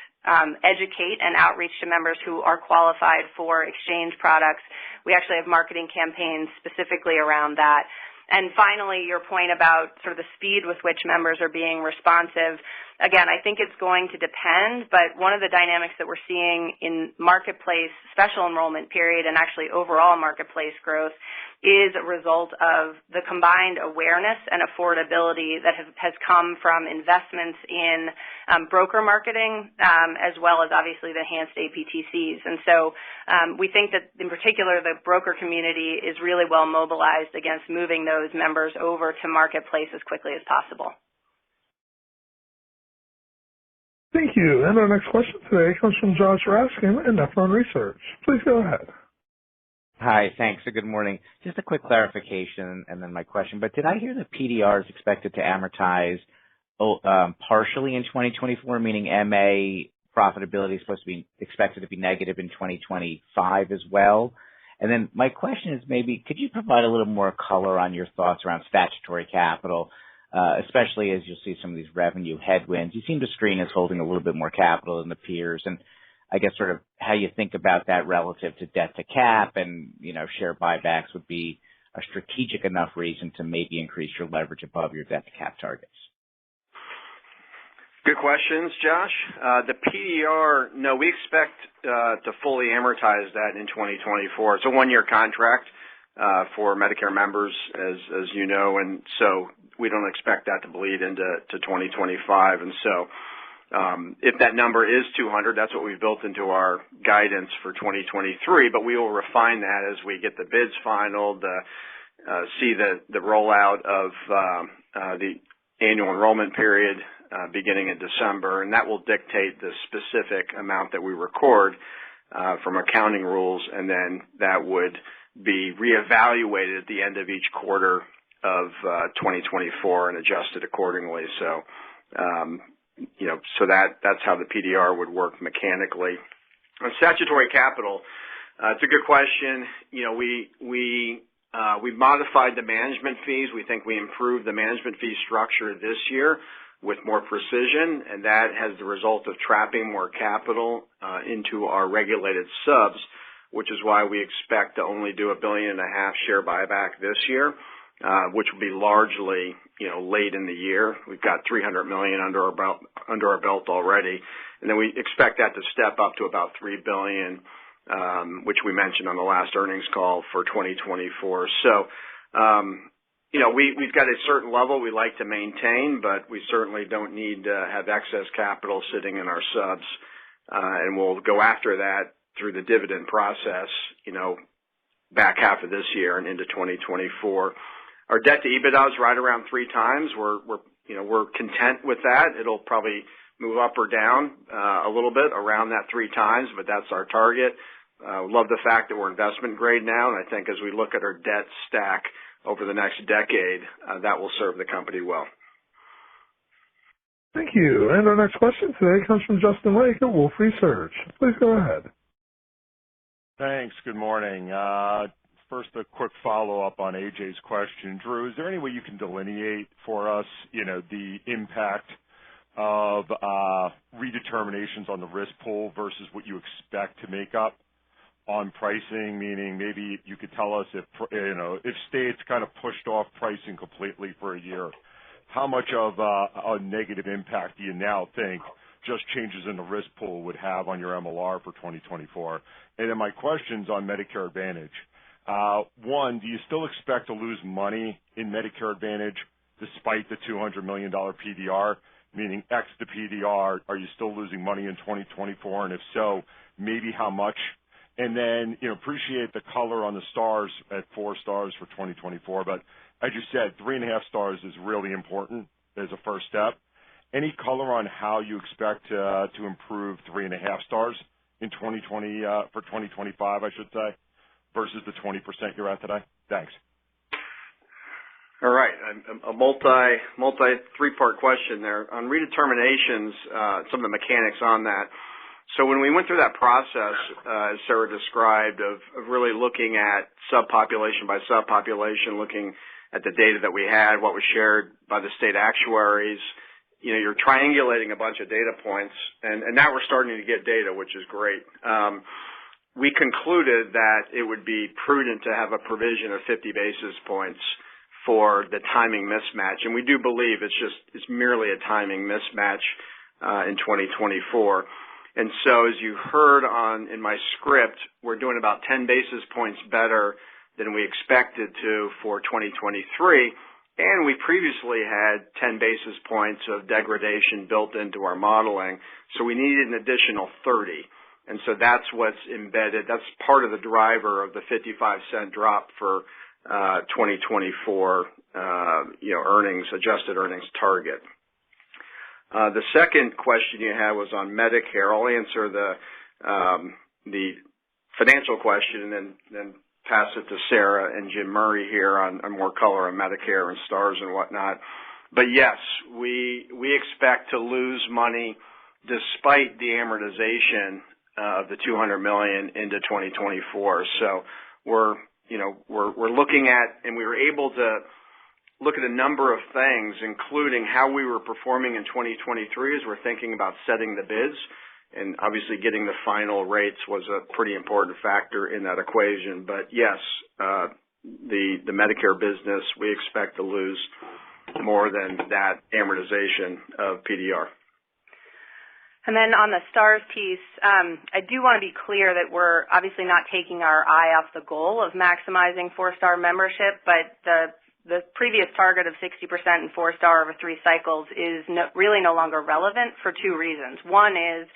educate and outreach to members who are qualified for exchange products. We actually have marketing campaigns specifically around that. And finally, your point about sort of the speed with which members are being responsive, again, I think it's going to depend, but one of the dynamics that we're seeing in marketplace special enrollment period and actually overall marketplace growth is a result of the combined awareness and affordability that has come from investments in broker marketing as well as obviously the enhanced APTCs. And so we think that in particular the broker community is really well mobilized against moving those members over to marketplace as quickly as possible. Thank you. And our next question today comes from Josh Raskin at Nephron Research. Please go ahead. Hi, thanks. Good morning. Just a quick clarification and then my question. But did I hear that PDR is expected to amortize partially in 2024, meaning MA profitability is supposed to be expected to be negative in 2025 as well? And then my question is maybe could you provide a little more color on your thoughts around statutory capital, especially as you'll see some of these revenue headwinds? You seem to screen as holding a little bit more capital than the peers, and I guess sort of how you think about that relative to debt to cap and, share buybacks would be a strategic enough reason to maybe increase your leverage above your debt to cap targets. Good questions, Josh. The PDR, no, we expect to fully amortize that in 2024. It's a one-year contract for Medicare members, as you know, and so we don't expect that to bleed into 2025. And so if that number is 200, that's what we've built into our guidance for 2023, but we will refine that as we get the bids finalized, see the rollout of the annual enrollment period beginning in December, and that will dictate the specific amount that we record from accounting rules, and then that would be reevaluated at the end of each quarter of 2024 and adjusted accordingly. So so that's how the PDR would work mechanically. On statutory capital, it's a good question. We modified the management fees. We think we improved the management fee structure this year with more precision, and that has the result of trapping more capital into our regulated subs, which is why we expect to only do $1.5 billion share buyback this year, which will be largely late in the year. We've got $300 million under our belt already, and then we expect that to step up to about $3 billion, which we mentioned on the last earnings call for 2024. So, we've got a certain level we like to maintain, but we certainly don't need to have excess capital sitting in our subs, and we'll go after that through the dividend process, back half of this year and into 2024. Our debt to EBITDA is right around 3 times. We're content with that. It'll probably move up or down a little bit around that 3 times, but that's our target. Love the fact that we're investment grade now, and I think as we look at our debt stack over the next decade, that will serve the company well. Thank you. And our next question today comes from Justin Lake at Wolfe Research. Please go ahead. Thanks. Good morning. First, a quick follow-up on AJ's question. Drew, is there any way you can delineate for us, the impact of redeterminations on the risk pool versus what you expect to make up on pricing? Meaning, maybe you could tell us if states kind of pushed off pricing completely for a year, how much of a negative impact do you now think just changes in the risk pool would have on your MLR for 2024? And then my question's on Medicare Advantage. One, do you still expect to lose money in Medicare Advantage despite the $200 million PDR? Meaning X the PDR, are you still losing money in 2024? And if so, maybe how much? And then, appreciate the color on the stars at 4 stars for 2024. But as you said, 3.5 stars is really important as a first step. Any color on how you expect to improve 3.5 stars in 2020 for 2025, I should say, versus the 20% you're at today? Thanks. All right, a multi 3-part question there on redeterminations. Some of the mechanics on that. So when we went through that process, as Sarah described, of really looking at subpopulation by subpopulation, looking at the data that we had, what was shared by the state actuaries, you're triangulating a bunch of data points, and now we're starting to get data, which is great. We concluded that it would be prudent to have a provision of 50 basis points for the timing mismatch. And we do believe it's merely a timing mismatch in 2024. And so as you heard in my script, we're doing about 10 basis points better than we expected to for 2023. And we previously had 10 basis points of degradation built into our modeling. So we needed an additional 30. And so that's what's embedded. That's part of the driver of the 55-cent drop for 2024, earnings, adjusted earnings target. The second question you had was on Medicare. I'll answer the financial question and then pass it to Sarah and Jim Murray here on more color on Medicare and stars and whatnot. But yes, we expect to lose money despite the amortization of the $200 million into 2024. So we're looking at, and we were able to look at a number of things, including how we were performing in 2023 as we're thinking about setting the bids. And obviously getting the final rates was a pretty important factor in that equation. But yes, the Medicare business, we expect to lose more than that amortization of PDR. And then on the stars piece, I do want to be clear that we're obviously not taking our eye off the goal of maximizing 4-star membership, but the previous target of 60% in 4-star over 3 cycles is really no longer relevant for 2 reasons. One is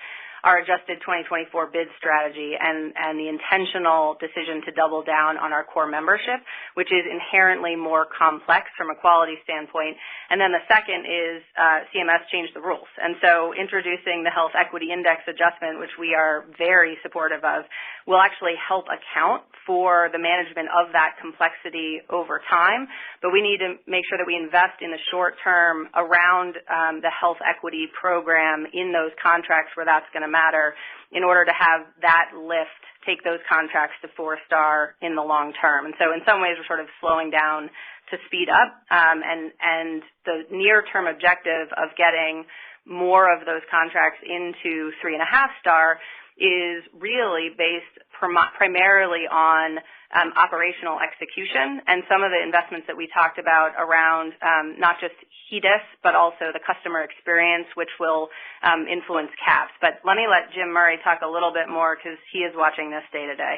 our adjusted 2024 bid strategy and the intentional decision to double down on our core membership, which is inherently more complex from a quality standpoint. And then the second is CMS changed the rules. And so introducing the Health Equity Index adjustment, which we are very supportive of, will actually help account for the management of that complexity over time. But we need to make sure that we invest in the short term around the health equity program in those contracts where that's going to matter in order to have that lift take those contracts to 4-star in the long term. And so in some ways we're sort of slowing down to speed up, and the near-term objective of getting more of those contracts into 3.5-star is really based primarily on operational execution and some of the investments that we talked about around not just HEDIS, but also the customer experience, which will influence CAHPS. But let me let Jim Murray talk a little bit more because he is watching this day to day.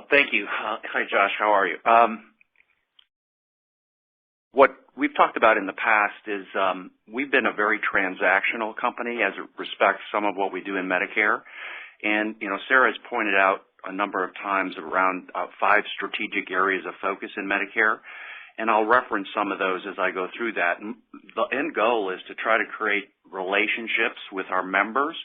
Thank you. Hi, Josh. How are you? What we've talked about in the past is we've been a very transactional company as it respects some of what we do in Medicare. And, Sarah has pointed out a number of times around 5 strategic areas of focus in Medicare. And I'll reference some of those as I go through that. And the end goal is to try to create relationships with our members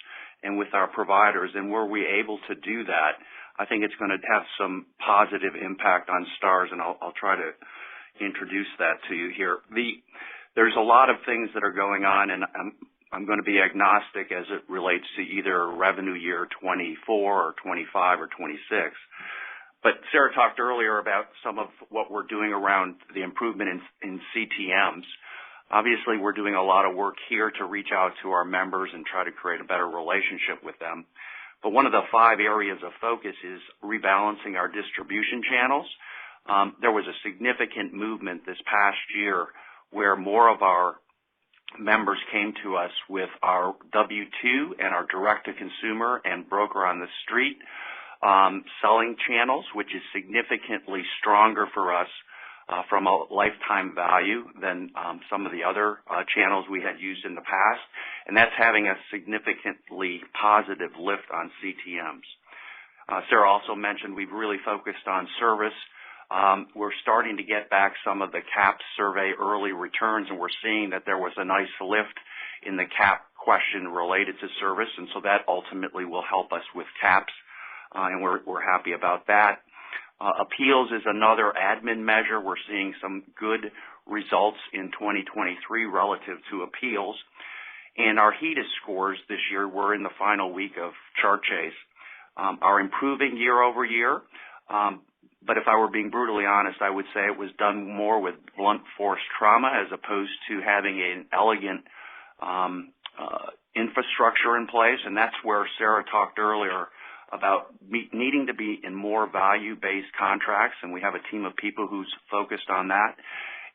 and with our providers. And were we able to do that, I think it's going to have some positive impact on stars, and I'll try to introduce that to you here. There's a lot of things that are going on, and I'm going to be agnostic as it relates to either revenue year 24 or 25 or 26. But Sarah talked earlier about some of what we're doing around the improvement in CTMs. Obviously, we're doing a lot of work here to reach out to our members and try to create a better relationship with them. But one of the 5 areas of focus is rebalancing our distribution channels. There was a significant movement this past year where more of our members came to us with our W-2 and our direct-to-consumer and broker on the street selling channels, which is significantly stronger for us from a lifetime value than some of the other channels we had used in the past. And that's having a significantly positive lift on CTMs. Sarah also mentioned we've really focused on service. We're starting to get back some of the CAHPS survey early returns, and we're seeing that there was a nice lift in the CAP question related to service, and so that ultimately will help us with CAHPS, and we're happy about that. Appeals is another admin measure. We're seeing some good results in 2023 relative to appeals. And our HEDIS scores this year, we're in the final week of chart chase, are improving year over year. But if I were being brutally honest, I would say it was done more with blunt force trauma as opposed to having an elegant infrastructure in place. And that's where Sarah talked earlier about needing to be in more value-based contracts, and we have a team of people who's focused on that,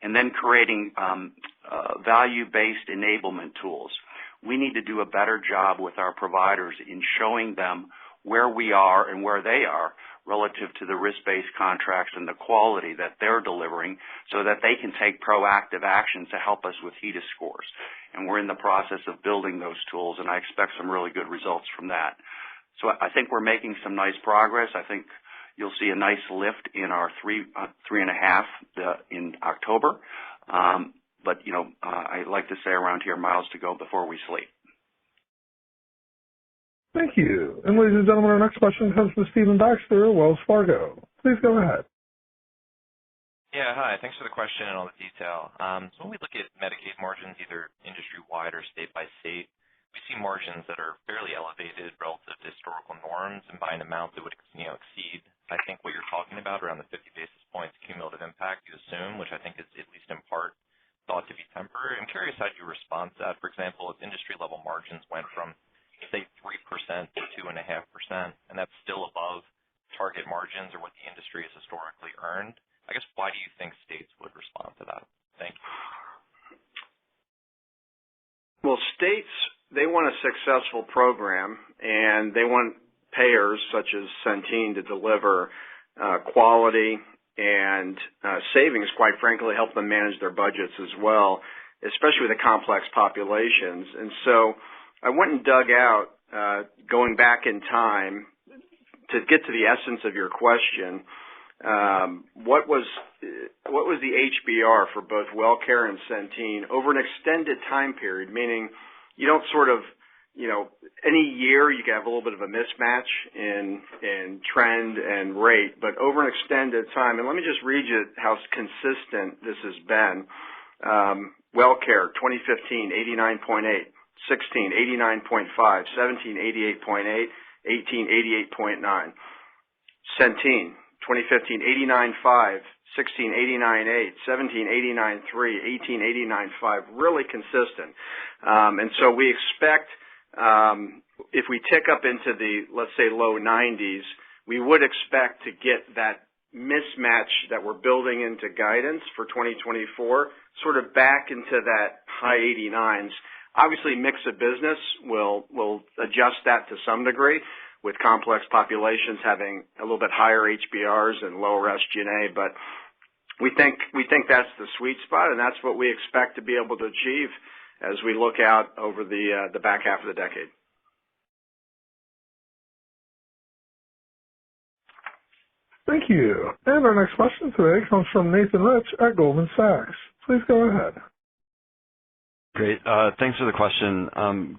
and then creating value-based enablement tools. We need to do a better job with our providers in showing them where we are and where they are relative to the risk-based contracts and the quality that they're delivering so that they can take proactive action to help us with HEDIS scores. And we're in the process of building those tools, and I expect some really good results from that. So I think we're making some nice progress. I think you'll see a nice lift in our 3.5 in October. But, I like to say around here, miles to go before we sleep. Thank you. And ladies and gentlemen, our next question comes from Stephen Baxter, Wells Fargo. Please go ahead. Yeah, hi. Thanks for the question and all the detail. So when we look at Medicaid margins, either industry-wide or state by state, we see margins that are fairly elevated relative to historical norms and by an amount that would exceed, I think, what you're talking about around the 50 basis points cumulative impact you assume, which I think is at least in part thought to be temporary. I'm curious how you respond to that. For example, if industry-level margins went from, say, 3% to 2.5%, and that's still above target margins or what the industry has historically earned, I guess why do you think states would respond to that? Thank you. Well, states, they want a successful program, and they want payers such as Centene to deliver quality and savings, quite frankly, help them manage their budgets as well, especially with the complex populations. And so I went and dug out, going back in time, to get to the essence of your question. What was the HBR for both WellCare and Centene over an extended time period? Meaning, you don't sort of, any year you can have a little bit of a mismatch in trend and rate, but over an extended time. And let me just read you how consistent this has been. WellCare, 2015, 89.8. 16, 89.5, 17, 88.8, 18, 88.9. Centene, 2015, 89.5, 16, 89.8, 17, 89.3, 18, 89.5, really consistent. And so we expect, if we tick up into the, let's say, low 90s, we would expect to get that mismatch that we're building into guidance for 2024 sort of back into that high 89s. Obviously, mix of business will adjust that to some degree, with complex populations having a little bit higher HBRs and lower SG&A. But we think that's the sweet spot, and that's what we expect to be able to achieve as we look out over the back half of the decade. Thank you. And our next question today comes from Nathan Rich at Goldman Sachs. Please go ahead. Great. Thanks for the question.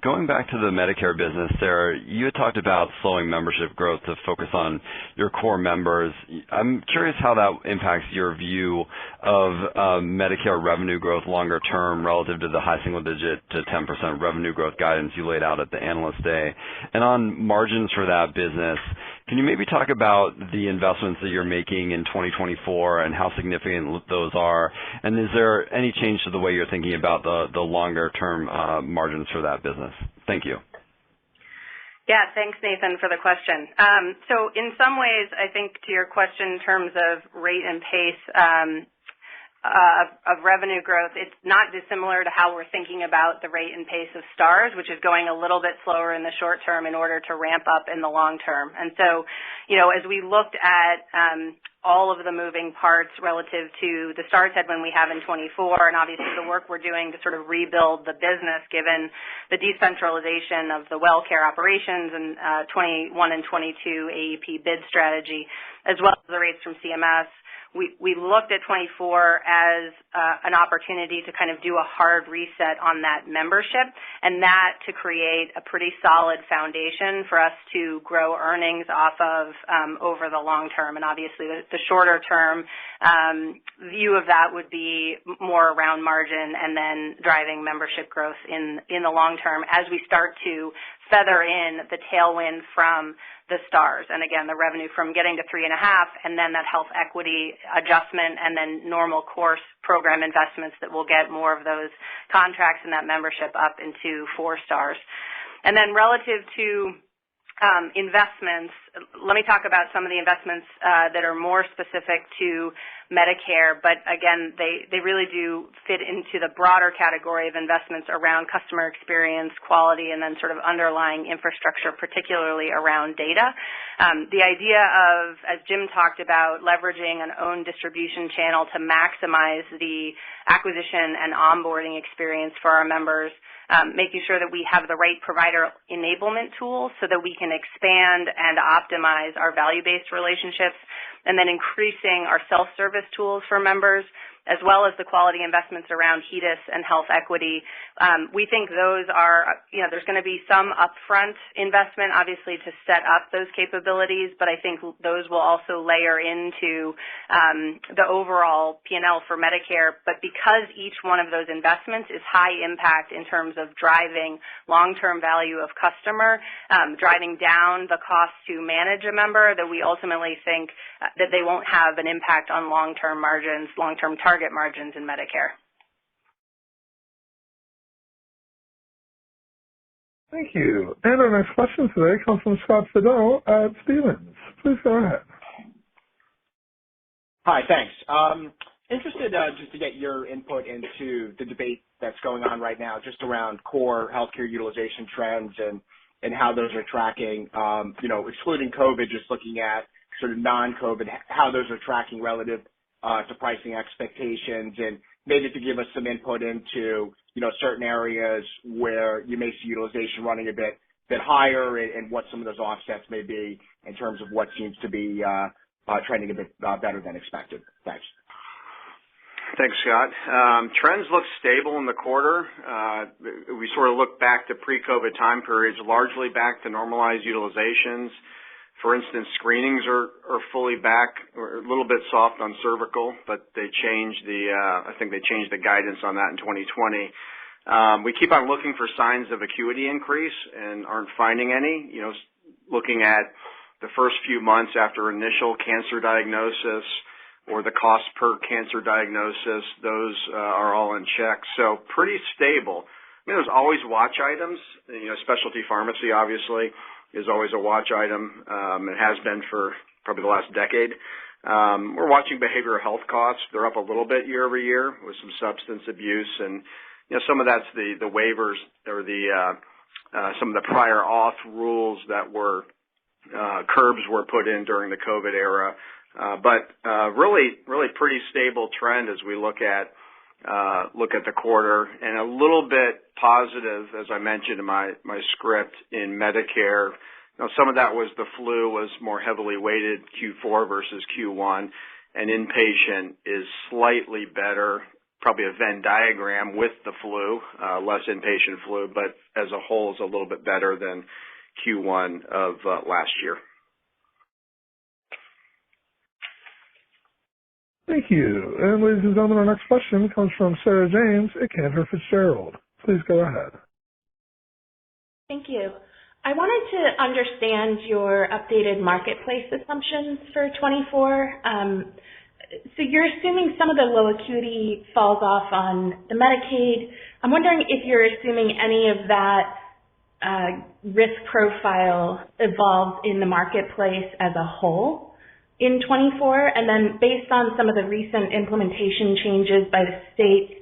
Going back to the Medicare business, Sarah, you had talked about slowing membership growth to focus on your core members. I'm curious how that impacts your view of Medicare revenue growth longer term relative to the high single-digit to 10% revenue growth guidance you laid out at the Analyst Day. And on margins for that business, can you maybe talk about the investments that you're making in 2024 and how significant those are? And is there any change to the way you're thinking about the longer-term margins for that business? Thank you. Yeah, thanks, Nathan, for the question. So in some ways, I think to your question in terms of rate and pace of revenue growth, it's not dissimilar to how we're thinking about the rate and pace of Stars, which is going a little bit slower in the short term in order to ramp up in the long term. And so, as we looked at all of the moving parts relative to the Stars headwind we have in 24, and obviously the work we're doing to sort of rebuild the business given the decentralization of the WellCare operations and 21 and 22 AEP bid strategy, as well as the rates from CMS, we looked at 24 as an opportunity to kind of do a hard reset on that membership, and that to create a pretty solid foundation for us to grow earnings off of over the long term. And obviously the shorter term view of that would be more around margin and then driving membership growth in the long term as we start to feather in the tailwind from the Stars. And again, the revenue from getting to 3.5 and then that health equity adjustment and then normal course program investments that will get more of those contracts and that membership up into 4 Stars. And then relative to investments, let me talk about some of the investments that are more specific to Medicare, but again, they really do fit into the broader category of investments around customer experience, quality, and then sort of underlying infrastructure, particularly around data. The idea of, as Jim talked about, leveraging an own distribution channel to maximize the acquisition and onboarding experience for our members, making sure that we have the right provider enablement tools so that we can expand and optimize our value-based relationships, and then increasing our self-service tools for members, as well as the quality investments around HEDIS and health equity. We think those are, there's going to be some upfront investment, obviously, to set up those capabilities, but I think those will also layer into the overall P&L for Medicare. But because each one of those investments is high impact in terms of driving long-term value of customer, driving down the cost to manage a member, that we ultimately think that they won't have an impact on long-term margins, long-term target margins in Medicare. Thank you. And our next question today comes from Scott Fidel at Stephens. Please go ahead. Hi, thanks. Interested just to get your input into the debate that's going on right now just around core healthcare utilization trends and how those are tracking, excluding COVID, just looking at sort of non-COVID, how those are tracking relative to pricing expectations, and maybe to give us some input into, certain areas where you may see utilization running a bit higher and what some of those offsets may be in terms of what seems to be trending a bit better than expected. Thanks. Thanks, Scott. Trends look stable in the quarter. We sort of look back to pre-COVID time periods, largely back to normalized utilizations. For instance, screenings are fully back, or a little bit soft on cervical, but they changed I think they changed the guidance on that in 2020. We keep on looking for signs of acuity increase and aren't finding any. Looking at the first few months after initial cancer diagnosis or the cost per cancer diagnosis, those are all in check. So pretty stable. There's always watch items. Specialty pharmacy, obviously, is always a watch item. It has been for probably the last decade. We're watching behavioral health costs. They're up a little bit year over year with some substance abuse, and some of that's the waivers or some of the prior auth rules that were curbs were put in during the COVID era. But really pretty stable trend as we look at the quarter, and a little bit positive, as I mentioned in my script, in Medicare. Some of that was the flu was more heavily weighted Q4 versus Q1, and inpatient is slightly better, probably a Venn diagram with the flu, less inpatient flu, but as a whole is a little bit better than Q1 of last year. Thank you. And ladies and gentlemen, our next question comes from Sarah James at Cantor Fitzgerald. Please go ahead. Thank you. I wanted to understand your updated marketplace assumptions for 24. So you're assuming some of the low acuity falls off on the Medicaid. I'm wondering if you're assuming any of that risk profile evolves in the marketplace as a whole in 24, and then based on some of the recent implementation changes by the state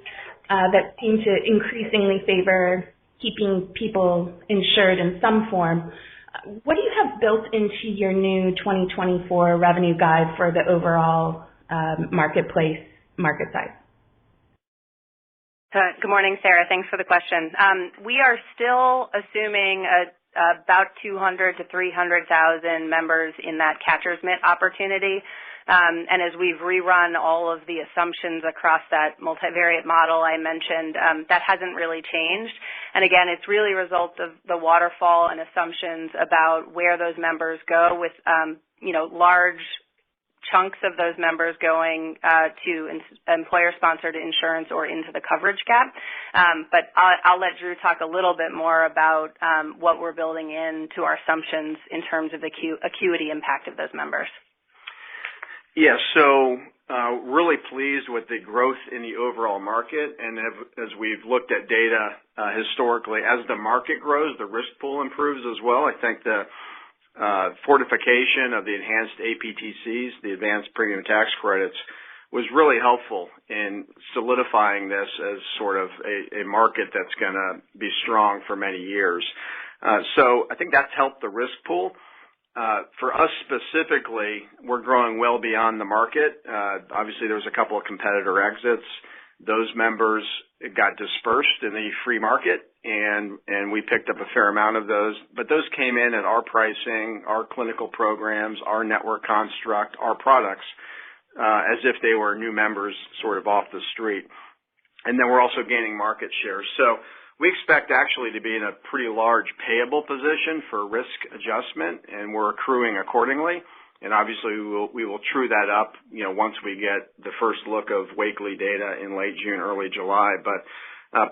that seem to increasingly favor keeping people insured in some form, what do you have built into your new 2024 revenue guide for the overall marketplace market size? Good morning, Sarah. Thanks for the question. We are still assuming about 200 to 300,000 members in that catcher's mitt opportunity. And as we've rerun all of the assumptions across that multivariate model I mentioned, that hasn't really changed. And again, it's really a result of the waterfall and assumptions about where those members go, with large chunks of those members going to employer-sponsored insurance or into the coverage gap. But I'll let Drew talk a little bit more about what we're building into our assumptions in terms of the acuity impact of those members. Yes, so really pleased with the growth in the overall market, and as we've looked at data historically, as the market grows, the risk pool improves as well. I think the fortification of the enhanced APTCs, the advanced premium tax credits, was really helpful in solidifying this as sort of a market that's going to be strong for many years. So I think that's helped the risk pool. For us specifically, we're growing well beyond the market. Obviously, there was a couple of competitor exits. Those members got dispersed in the free market, and we picked up a fair amount of those. But those came in at our pricing, our clinical programs, our network construct, our products, as if they were new members sort of off the street. And then we're also gaining market share. So we expect actually to be in a pretty large payable position for risk adjustment, and we're accruing accordingly. And obviously we will true that up, once we get the first look of Wakely data in late June, early July. But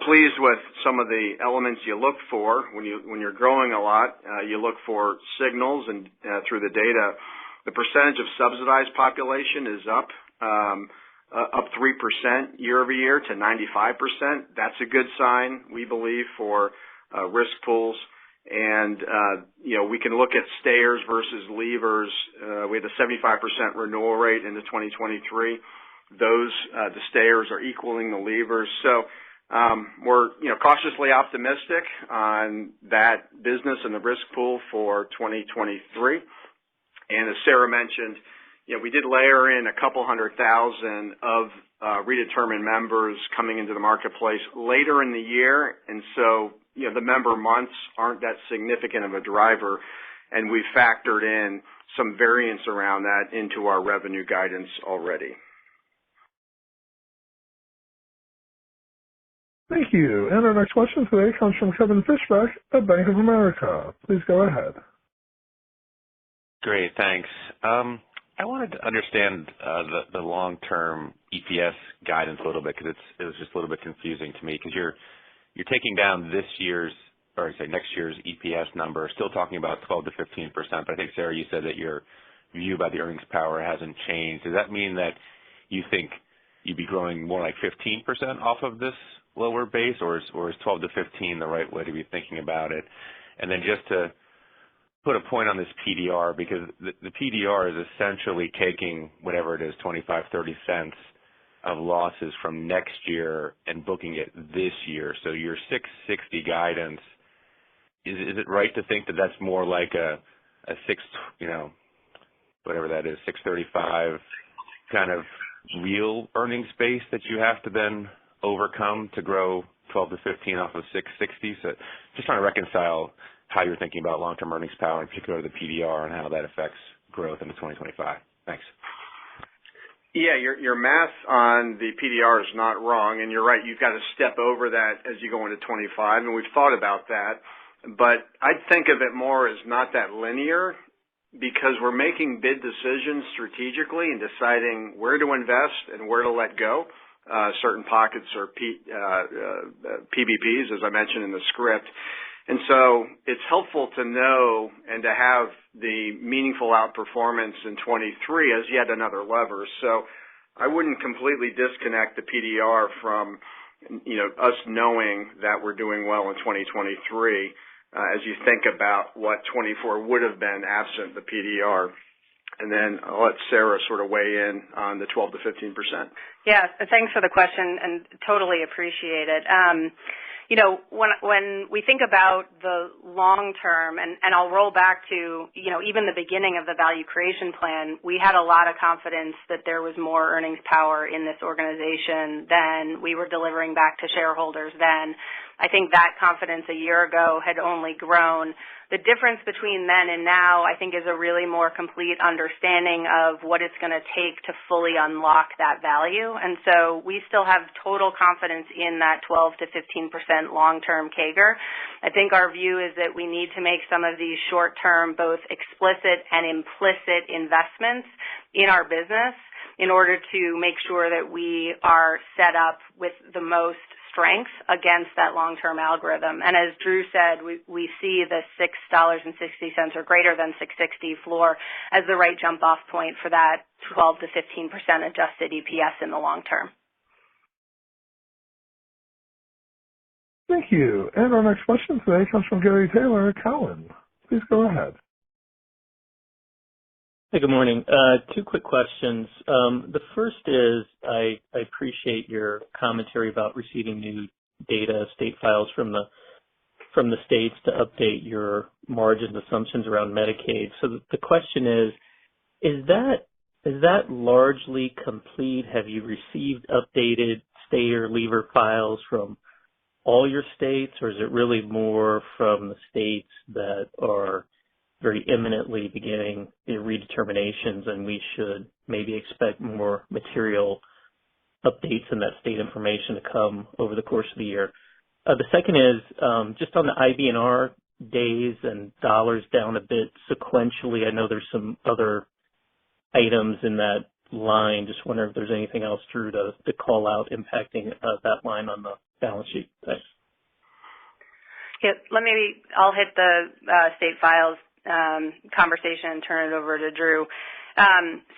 pleased with some of the elements you look for when you're growing a lot. You look for signals, and through the data, the percentage of subsidized population is up 3% year over year to 95%. That's a good sign, we believe, for risk pools. And, we can look at stayers versus leavers. We had a 75% renewal rate into 2023. The stayers are equaling the leavers. So, we're, cautiously optimistic on that business and the risk pool for 2023. And as Sarah mentioned, we did layer in a couple 100,000 of redetermined members coming into the marketplace later in the year. And so, the member months aren't that significant of a driver, and we factored in some variance around that into our revenue guidance already. Thank you. And our next question today comes from Kevin Fischbeck at Bank of America. Please go ahead. Great, thanks. I wanted to understand the long-term EPS guidance a little bit, because it was just a little bit confusing to me, because you're taking down next year's EPS number, still talking about 12 to 15%. But I think, Sarah, you said that your view about the earnings power hasn't changed. Does that mean that you think you'd be growing more like 15% off of this lower base, or is 12 to 15 the right way to be thinking about it? And then just to put a point on this PDR, because the PDR is essentially taking whatever it is, 25, 30 cents of losses from next year and booking it this year. So your 660 guidance, is it right to think that that's more like a whatever that is, 635 kind of real earnings base that you have to then overcome to grow 12 to 15 off of 660? So just trying to reconcile how you're thinking about long-term earnings power, in particular the PDR, and how that affects growth into 2025. Thanks. Yeah, your math on the PDR is not wrong, and you're right. You've got to step over that as you go into 25, and we've thought about that. But I'd think of it more as not that linear, because we're making bid decisions strategically and deciding where to invest and where to let go. Certain pockets are PBPs, as I mentioned in the script. And so it's helpful to know and to have the meaningful outperformance in 23 as yet another lever. So I wouldn't completely disconnect the PDR from, us knowing that we're doing well in 2023 as you think about what 24 would have been absent the PDR. And then I'll let Sarah sort of weigh in on the 12 to 15%. Yeah, thanks for the question, and totally appreciate it. When we think about the long term, and I'll roll back to, even the beginning of the value creation plan, we had a lot of confidence that there was more earnings power in this organization than we were delivering back to shareholders then. I think that confidence a year ago had only grown. The difference between then and now, I think, is a really more complete understanding of what it's going to take to fully unlock that value. And so we still have total confidence in that 12 to 15% long-term CAGR. I think our view is that we need to make some of these short-term, both explicit and implicit investments in our business in order to make sure that we are set up with the most strength against that long-term algorithm. And as Drew said, we see the $6.60 or greater than $6.60 floor as the right jump-off point for that 12 to 15% adjusted EPS in the long term. Thank you. And our next question today comes from Gary Taylor at Cowen. Please go ahead. Hey, good morning. Two quick questions. The first is I appreciate your commentary about receiving new data, state files from the states to update your margin assumptions around Medicaid. So the question is that largely complete? Have you received updated stayer lever files from all your states, or is it really more from the states that are very imminently beginning their redeterminations, and we should maybe expect more material updates in that state information to come over the course of the year? The second is just on the IBNR days and dollars down a bit sequentially. I know there's some other items in that line. Just wonder if there's anything else, Drew, to call out impacting that line on the balance sheet. Thanks. Yeah, I'll hit the state files conversation and turn it over to Drew.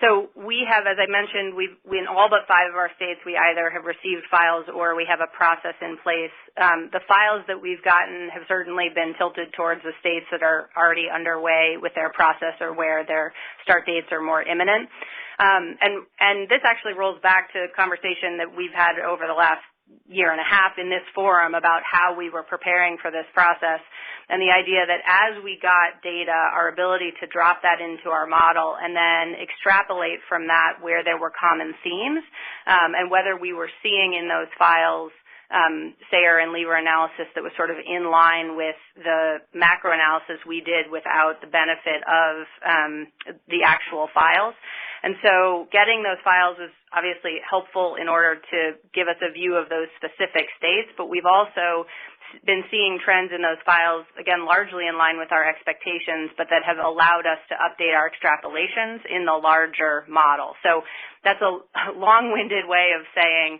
So we have, as I mentioned, we in all but 5 of our states, we either have received files or we have a process in place. The files that we've gotten have certainly been tilted towards the states that are already underway with their process or where their start dates are more imminent. And this actually rolls back to a conversation that we've had over the last year and a half in this forum about how we were preparing for this process, and the idea that as we got data, our ability to drop that into our model and then extrapolate from that where there were common themes, and whether we were seeing in those files sayer and lever analysis that was sort of in line with the macro analysis we did without the benefit of the actual files. And so getting those files is obviously helpful in order to give us a view of those specific states, but we've also been seeing trends in those files, again, largely in line with our expectations, but that have allowed us to update our extrapolations in the larger model. So that's a long-winded way of saying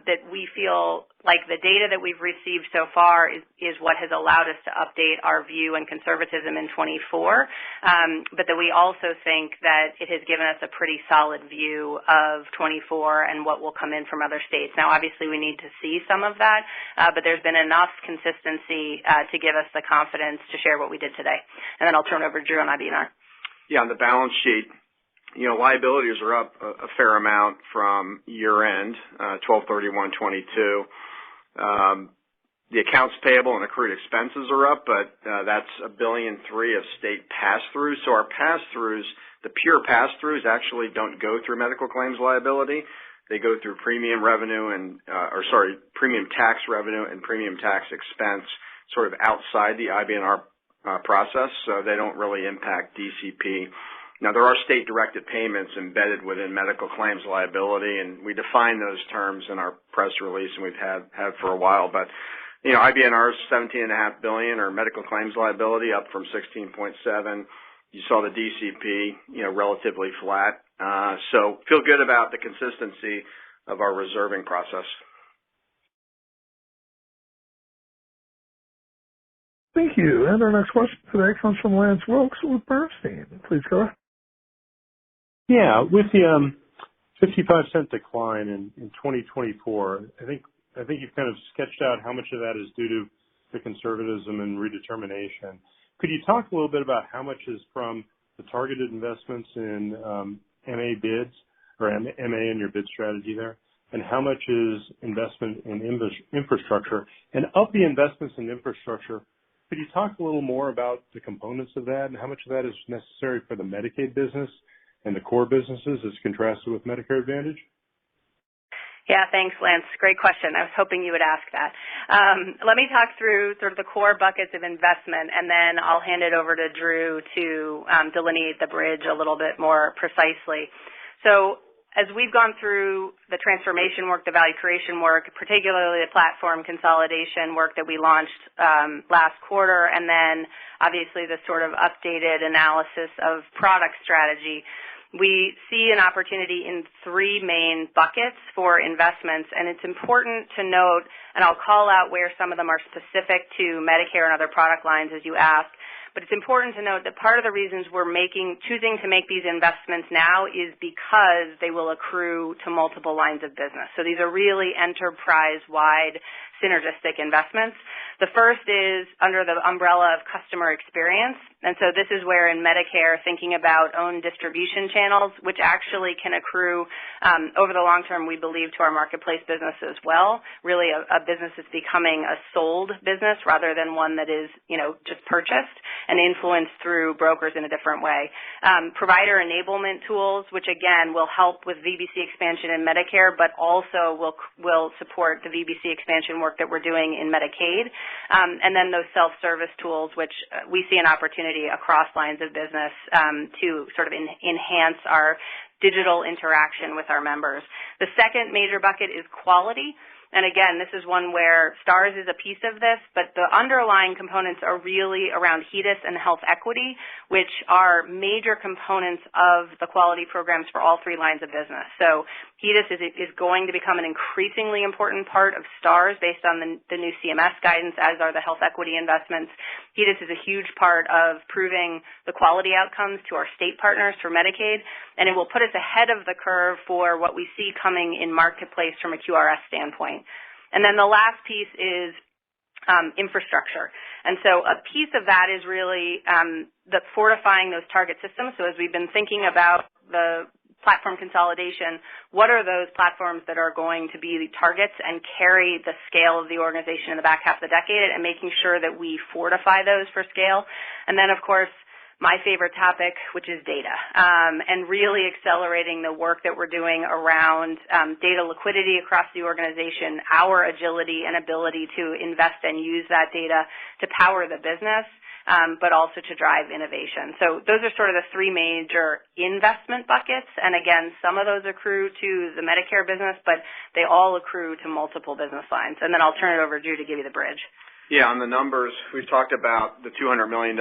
that we feel like the data that we've received so far is what has allowed us to update our view and conservatism in 24, but that we also think that it has given us a pretty solid view of 24 and what will come in from other states. Now, obviously, we need to see some of that, but there's been enough consistency to give us the confidence to share what we did today. And then I'll turn over to Drew on IBNR. Yeah, on the balance sheet, liabilities are up a fair amount from year-end, 12/31/22. The accounts payable and accrued expenses are up, but that's $1.3 billion of state pass-throughs. So our pass-throughs, the pure pass-throughs, actually don't go through medical claims liability. They go through premium revenue premium tax revenue and premium tax expense, sort of outside the IBNR process, so they don't really impact DCP. Now, there are state-directed payments embedded within medical claims liability, and we define those terms in our press release, and we've had for a while. But, IBNR is $17.5 billion, or medical claims liability, up from $16.7. You saw the DCP, relatively flat. So feel good about the consistency of our reserving process. Thank you. And our next question today comes from Lance Wilkes with Bernstein. Please go ahead. Yeah, with the 55-cent decline in 2024, I think you've kind of sketched out how much of that is due to the conservatism and redetermination. Could you talk a little bit about how much is from the targeted investments in MA bids or MA in your bid strategy there, and how much is investment in infrastructure? And of the investments in infrastructure, could you talk a little more about the components of that and how much of that is necessary for the Medicaid business and the core businesses as contrasted with Medicare Advantage? Yeah, thanks, Lance. Great question. I was hoping you would ask that. Let me talk through sort of the core buckets of investment, and then I'll hand it over to Drew to delineate the bridge a little bit more precisely. So as we've gone through the transformation work, the value creation work, particularly the platform consolidation work that we launched last quarter, and then obviously the sort of updated analysis of product strategy, we see an opportunity in 3 main buckets for investments, and it's important to note, and I'll call out where some of them are specific to Medicare and other product lines as you asked, but it's important to note that part of the reasons we're choosing to make these investments now is because they will accrue to multiple lines of business. So these are really enterprise-wide synergistic investments. The first is under the umbrella of customer experience. And so this is where in Medicare, thinking about own distribution channels, which actually can accrue over the long term, we believe, to our marketplace business as well. Really a business is becoming a sold business rather than one that is, just purchased and influenced through brokers in a different way. Provider enablement tools, which again will help with VBC expansion in Medicare, but also will support the VBC expansion work that we're doing in Medicaid. And then those self-service tools, which we see an opportunity across lines of business to sort of enhance our digital interaction with our members. The second major bucket is quality. And again, this is one where STARS is a piece of this, but the underlying components are really around HEDIS and health equity, which are major components of the quality programs for all three lines of business. So HEDIS is going to become an increasingly important part of STARS based on the new CMS guidance, as are the health equity investments. HEDIS is a huge part of proving the quality outcomes to our state partners for Medicaid, and it will put us ahead of the curve for what we see coming in marketplace from a QRS standpoint. And then the last piece is infrastructure. And so a piece of that is really the fortifying those target systems. So as we've been thinking about the platform consolidation, what are those platforms that are going to be the targets and carry the scale of the organization in the back half of the decade, and making sure that we fortify those for scale. And then, of course, my favorite topic, which is data, and really accelerating the work that we're doing around data liquidity across the organization, our agility and ability to invest and use that data to power the business, but also to drive innovation. So those are sort of the three major investment buckets. And again, some of those accrue to the Medicare business, but they all accrue to multiple business lines. And then I'll turn it over to Drew to give you the bridge. Yeah, on the numbers, we've talked about the $200 million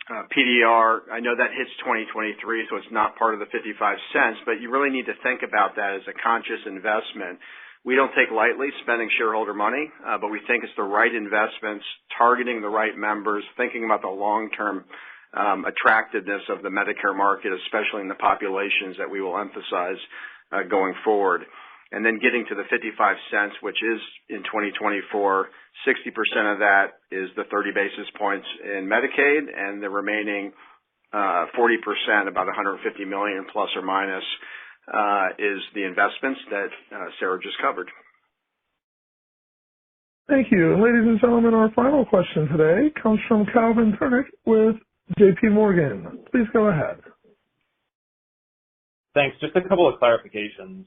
PDR. I know that hits 2023, so it's not part of the 55 cents, but you really need to think about that as a conscious investment. We don't take lightly spending shareholder money, but we think it's the right investments, targeting the right members, thinking about the long-term attractiveness of the Medicare market, especially in the populations that we will emphasize going forward. And then getting to the 55 cents, which is in 2024, 60% of that is the 30 basis points in Medicaid, and the remaining 40%, about $150 million plus or minus, is the investments that Sarah just covered. Thank you. Ladies and gentlemen, our final question today comes from Calvin Turnick with J.P. Morgan. Please go ahead. Thanks. Just a couple of clarifications.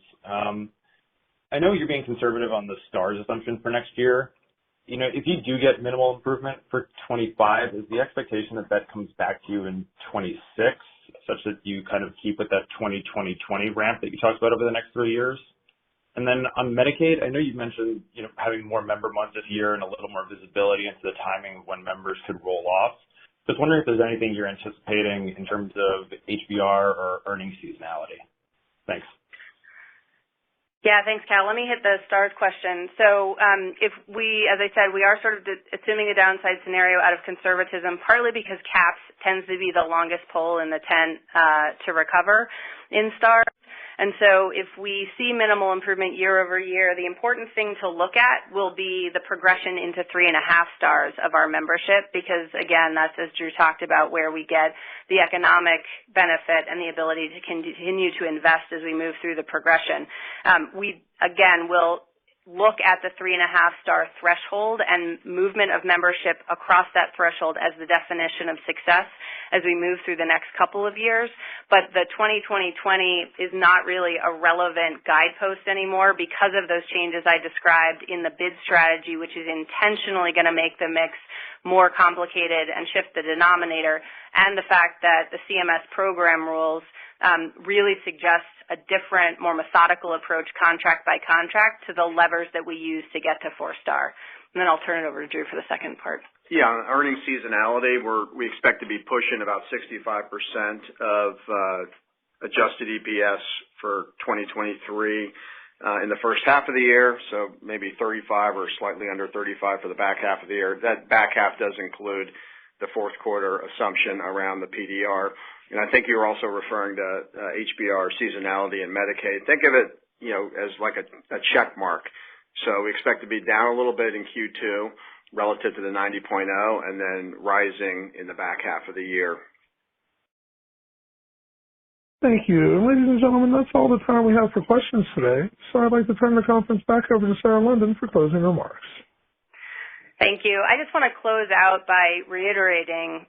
I know you're being conservative on the STARS assumption for next year. If you do get minimal improvement for 25, is the expectation that that comes back to you in 26, such that you kind of keep with that 20-20-20 ramp that you talked about over the next 3 years? And then on Medicaid, I know you mentioned, having more member months this year and a little more visibility into the timing of when members could roll off. Just wondering if there's anything you're anticipating in terms of HBR or earnings seasonality. Thanks. Yeah, thanks, Cal. Let me hit the STARS question. So as I said, we are sort of assuming a downside scenario out of conservatism, partly because CAPS tends to be the longest pole in the tent to recover in STARS. And so if we see minimal improvement year over year, the important thing to look at will be the progression into 3.5 stars of our membership, because again, that's, as Drew talked about, where we get the economic benefit and the ability to continue to invest as we move through the progression. We, again, will look at the 3.5-star threshold and movement of membership across that threshold as the definition of success as we move through the next couple of years. But the 20-20-20 is not really a relevant guidepost anymore because of those changes I described in the bid strategy, which is intentionally going to make the mix more complicated and shift the denominator, and the fact that the CMS program rules really suggests a different, more methodical approach contract by contract to the levers that we use to get to 4-star. And then I'll turn it over to Drew for the second part. Yeah, on earnings seasonality, we expect to be pushing about 65% of adjusted EPS for 2023 in the first half of the year, so maybe 35 or slightly under 35 for the back half of the year. That back half does include the fourth quarter assumption around the PDR. And I think you were also referring to HBR seasonality in Medicaid. Think of it, as like a check mark. So we expect to be down a little bit in Q2, relative to the 90.0 and then rising in the back half of the year. Thank you. And ladies and gentlemen, that's all the time we have for questions today. So I'd like to turn the conference back over to Sarah London for closing remarks. Thank you. I just want to close out by reiterating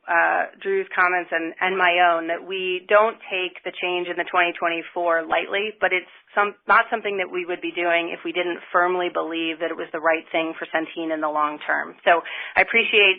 Drew's comments and my own that we don't take the change in the 2024 lightly, but it's not something that we would be doing if we didn't firmly believe that it was the right thing for Centene in the long term. So I appreciate the